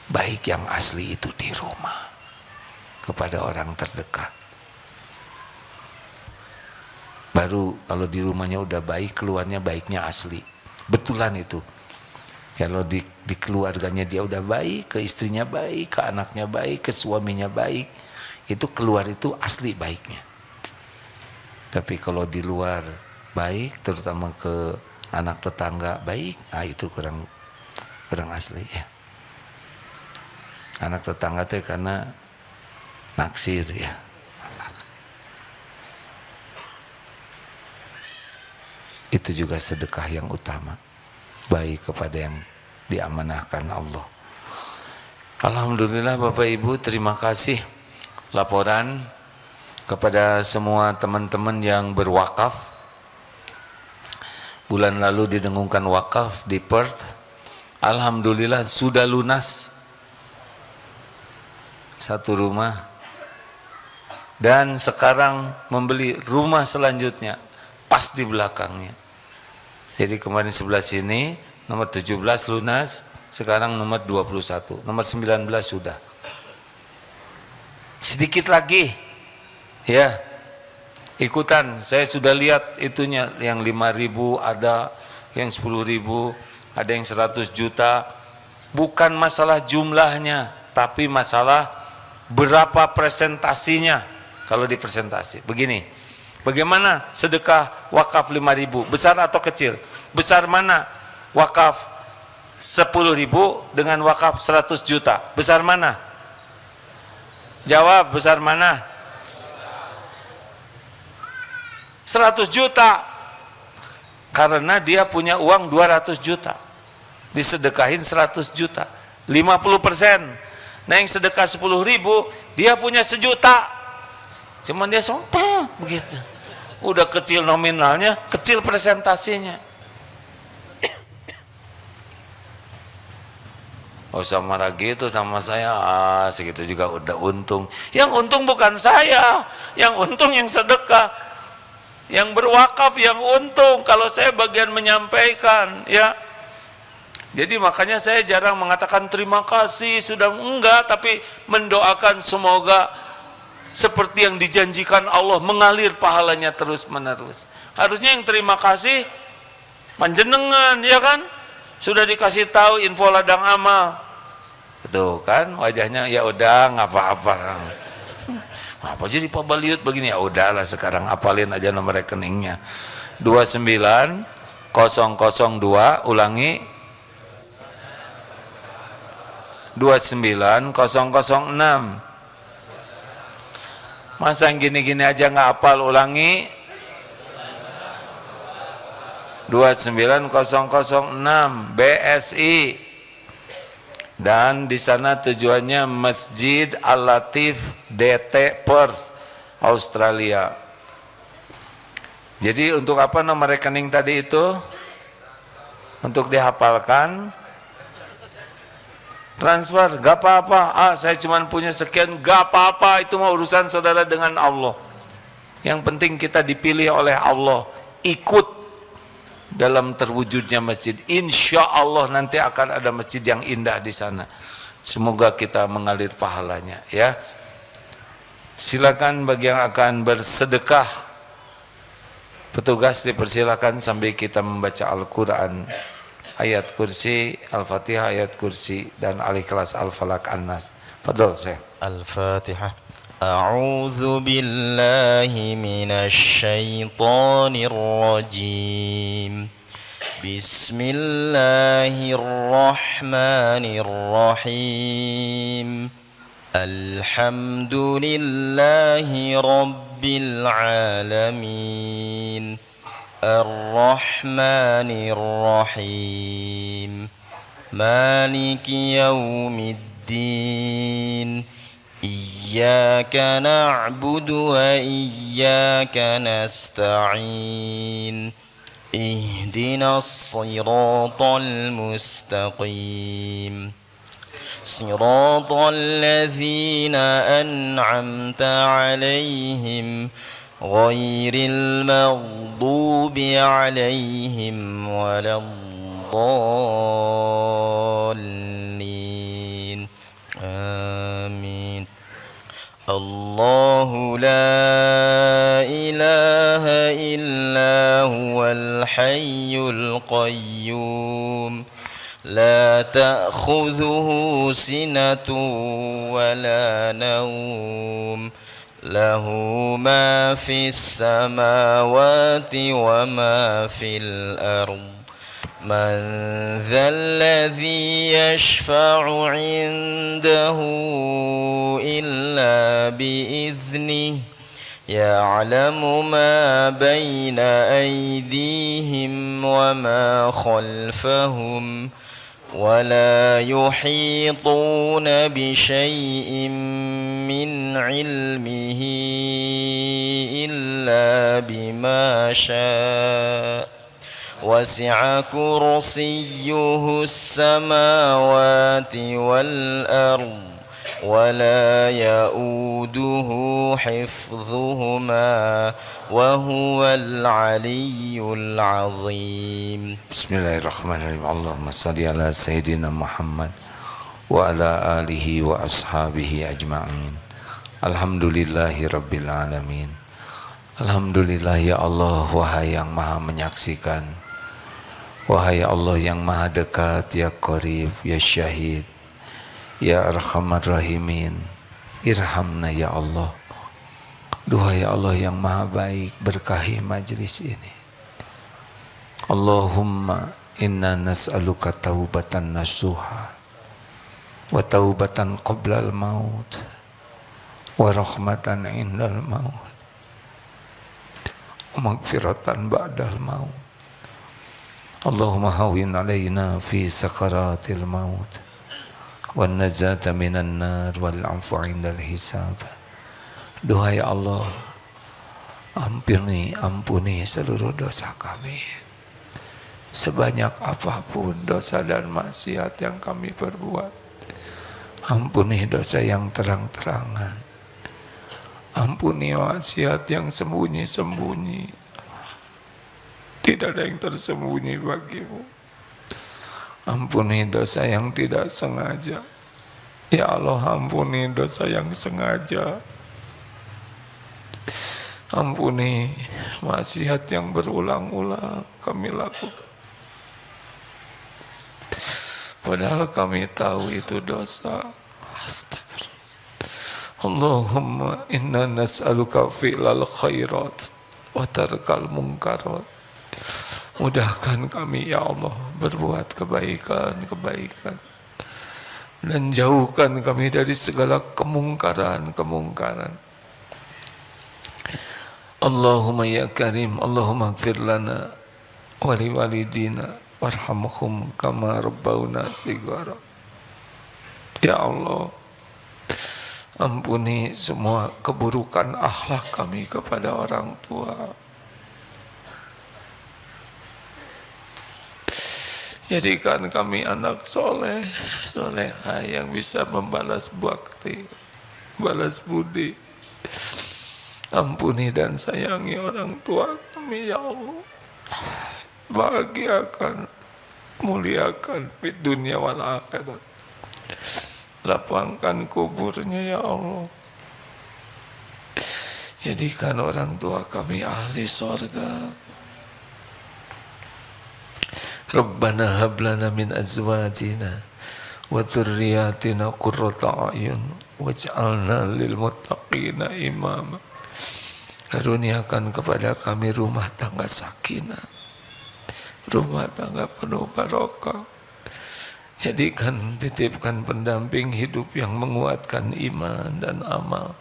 A: Baik yang asli itu di rumah kepada orang terdekat. Baru kalau di rumahnya udah baik, keluarnya baiknya asli. Betulan itu. Kalau di keluarganya dia udah baik, ke istrinya baik, ke anaknya baik, ke suaminya baik, itu keluar itu asli baiknya. Tapi kalau di luar baik, terutama ke anak tetangga baik, itu kurang asli ya. Anak tetangga teh karena naksir ya. Itu juga sedekah yang utama, baik kepada yang diamanahkan Allah. Alhamdulillah Bapak Ibu, terima kasih laporan kepada semua teman-teman yang berwakaf. Bulan lalu didengungkan wakaf di Perth. Alhamdulillah sudah lunas satu rumah, dan sekarang membeli rumah selanjutnya pas di belakangnya. Jadi kemarin sebelah sini nomor 17 lunas, sekarang nomor 21, nomor 19 sudah. Sedikit lagi ya, ikutan. Saya sudah lihat itunya, yang 5.000 ada, yang 10.000 ada, yang 100 juta. Bukan masalah jumlahnya, tapi masalah berapa presentasinya. Kalau di presentasi begini, bagaimana sedekah wakaf 5.000, besar atau kecil? Besar mana? Wakaf 10.000 dengan wakaf 100 juta. Besar mana? Jawab, besar mana? 100 juta. Karena dia punya uang 200 juta. Disedekahin 100 juta. 50%. Nah yang sedekah 10.000, dia punya 1 juta. Cuman dia sompel begitu. Udah kecil nominalnya, kecil presentasinya. Oh sama gitu sama saya, segitu juga udah untung. Yang untung bukan saya, yang untung yang sedekah, yang berwakaf yang untung. Kalau saya bagian menyampaikan, ya. Jadi makanya saya jarang mengatakan terima kasih, sudah enggak, tapi mendoakan semoga seperti yang dijanjikan Allah, mengalir pahalanya terus menerus. Harusnya yang terima kasih panjenengan, ya kan? Sudah dikasih tahu info ladang amal. Tuh kan wajahnya, ya udah nggak apa-apa. Apa jadi Pak Baliut begini? Ya udahlah sekarang apalin aja nomor rekeningnya. 29002, ulangi 29006. Masa yang gini-gini aja nggak hafal, ulangi 29006 BSI. Dan di sana tujuannya Masjid Al-Latif DT Perth, Australia. Jadi untuk apa nomor rekening tadi itu? Untuk dihafalkan. Transfer, gak apa-apa. Saya cuma punya sekian, gak apa-apa. Itu mau urusan saudara dengan Allah. Yang penting kita dipilih oleh Allah, ikut dalam terwujudnya masjid. Insya Allah nanti akan ada masjid yang indah di sana. Semoga kita mengalir pahalanya, ya. Silakan bagi yang akan bersedekah, petugas dipersilakan sambil kita membaca Al-Quran, ayat kursi, Al-Fatihah, ayat kursi, dan Al-Ikhlas, Al-Falaq, An-Nas. Fadol Syekh.
B: Al-Fatihah. A'udzu billahi minasy syaithanir rajim. بسم الله الرحمن الرحيم الحمد لله رب العالمين الرحمن الرحيم مالك يوم الدين إياك نعبد وإياك نستعين اهدنا الصراط المستقيم صراط الذين أنعمت عليهم غير المغضوب عليهم ولا الضالين آمين الله لا إله إلا هو الحي القيوم لا تأخذه سنة ولا نوم له ما في السماوات وما في الأرض من ذا الذي يشفع عنده إلا بإذنه يعلم ما بين أيديهم وما خلفهم ولا يحيطون بشيء من علمه إلا بما شاء وسع كرسيه السماوات والأرض ولا يؤوده حفظهما وهو العلي العظيم
A: بسم الله الرحمن الرحيم اللهم صل على سيدنا محمد وعلى آله وأصحابه أجمعين Alhamdulillahi Rabbil Alamin. Alhamdulillah ya Allah, wahai yang maha menyaksikan, wahai Allah yang maha dekat, ya Qarib, ya Syahid, ya Arhamar Rahimin, irhamna ya Allah. Duhai Allah yang maha baik, berkahi majlis ini. Allahumma inna nas'aluka taubatan nasuha wa taubatan qablal maut wa rahmatan indal maut wa maghfiratan ba'dal maut. Allahumma hawwin alaina fi sakaratil maut wan najata minan nar wal 'afwa indal hisab. Duhai Allah, ampuni seluruh dosa kami, sebanyak apapun dosa dan maksiat yang kami perbuat. Ampuni dosa yang terang-terangan, ampuni maksiat yang sembunyi-sembunyi. Tidak ada yang tersembunyi bagimu. Ampuni dosa yang tidak sengaja. Ya Allah, ampuni dosa yang sengaja. Ampuni maksiat yang berulang-ulang kami lakukan, padahal kami tahu itu dosa. Astagfirullah. Allahumma inna nas'aluka fi'lal khairat wa tarkal munkarat. Mudahkan kami ya Allah berbuat kebaikan dan jauhkan kami dari segala kemungkaran. Allahumma ya Karim, Allahumma ighfir lana wa liwalidina warhamhum kama rabbawna shighara. Ya Allah, ampuni semua keburukan akhlak kami kepada orang tua. Jadikan kami anak soleh, solehah yang bisa membalas bakti, balas budi. Ampuni dan sayangi orang tua kami ya Allah. Bahagiakan, muliakan di dunia wal akhirat. Lapangkan kuburnya ya Allah. Jadikan orang tua kami ahli sorga. Rabbana hablana min azwajina wa dzurriyyatina qurrata a'yun waj'alna lil muttaqina imama. Karuniakan kepada kami rumah tangga sakinah, rumah tangga penuh barokah. Jadikan, titipkan pendamping hidup yang menguatkan iman dan amal.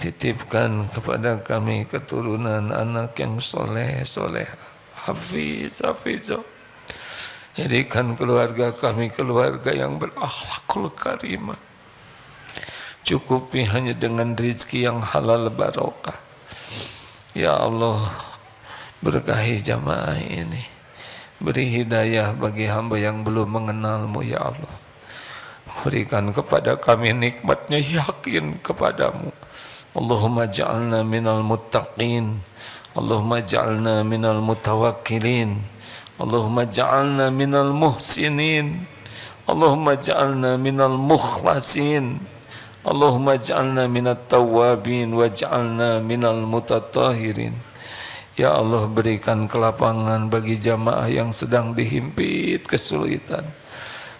A: Titipkan kepada kami keturunan anak yang soleh, hafizah. Jadikan keluarga kami keluarga yang berakhlakul karimah. Cukupi hanya dengan rezeki yang halal barokah. Ya Allah, berkahi jamaah ini. Beri hidayah bagi hamba yang belum mengenal-Mu ya Allah. Berikan kepada kami nikmatnya yakin kepadamu. Allahumma ja'alna minal muttaqin, Allahumma ja'alna minal mutawakkilin, Allahumma ja'alna minal muhsinin, Allahumma ja'alna minal mukhlasin, Allahumma ja'alna minat tawwabin wa ja'alna minal mutatahirin. Ya Allah, berikan kelapangan bagi jamaah yang sedang dihimpit kesulitan.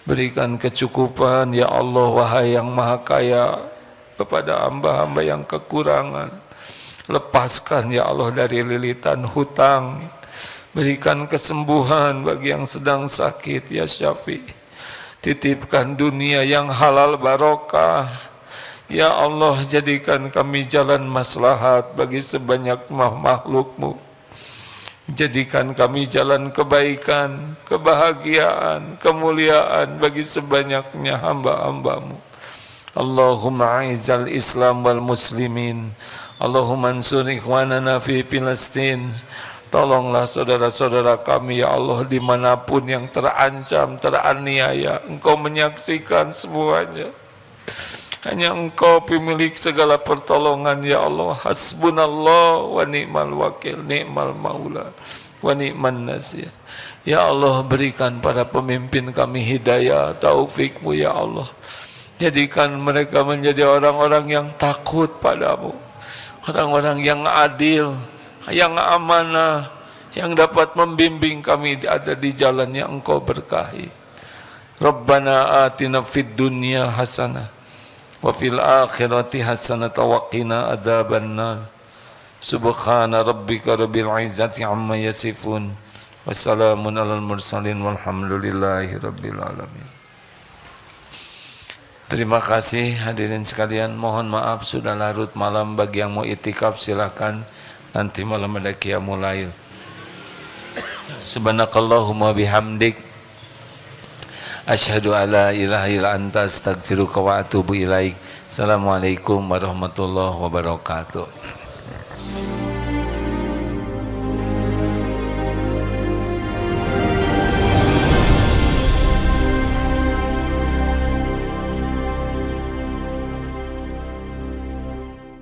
A: Berikan kecukupan ya Allah, wahai yang maha kaya, kepada hamba-hamba yang kekurangan. Lepaskan ya Allah dari lilitan hutang. Berikan kesembuhan bagi yang sedang sakit ya Syafi'. Titipkan dunia yang halal barokah. Ya Allah, jadikan kami jalan maslahat bagi sebanyak makhluk-Mu. Jadikan kami jalan kebaikan, kebahagiaan, kemuliaan bagi sebanyaknya hamba-hamba-Mu. Allahumma a'izzal Islam wal muslimin. Allahumma ansur ikhwanana fi Filistin. Tolonglah saudara-saudara kami ya Allah dimanapun yang terancam, teraniaya. Engkau menyaksikan semuanya. Hanya Engkau pemilik segala pertolongan ya Allah. Hasbunallah wa ni'mal wakil, ni'mal maula wa ni'man nasir. Ya Allah, berikan pada pemimpin kami hidayah, taufik-Mu ya Allah. Jadikan mereka menjadi orang-orang yang takut padamu, orang-orang yang adil, yang amanah, yang dapat membimbing kami ada di jalan yang Engkau berkahi. Rabbana atina fid dunya hasanah wa fil akhirati hasanata wa qina adzabannar. Subhana rabbika rabbil izzati amma yasifun. Wassalamun alal mursalin walhamdulillahi rabbil alamin. Terima kasih hadirin sekalian. Mohon maaf sudah larut malam. Bagi yang mau itikaf silakan. Nanti malam ada qiyamul lail. Subhanakallahumma bihamdik, asyhadu alla ilaha illa anta astaghfiruka wa atubu ilaik. Assalamualaikum warahmatullahi wabarakatuh.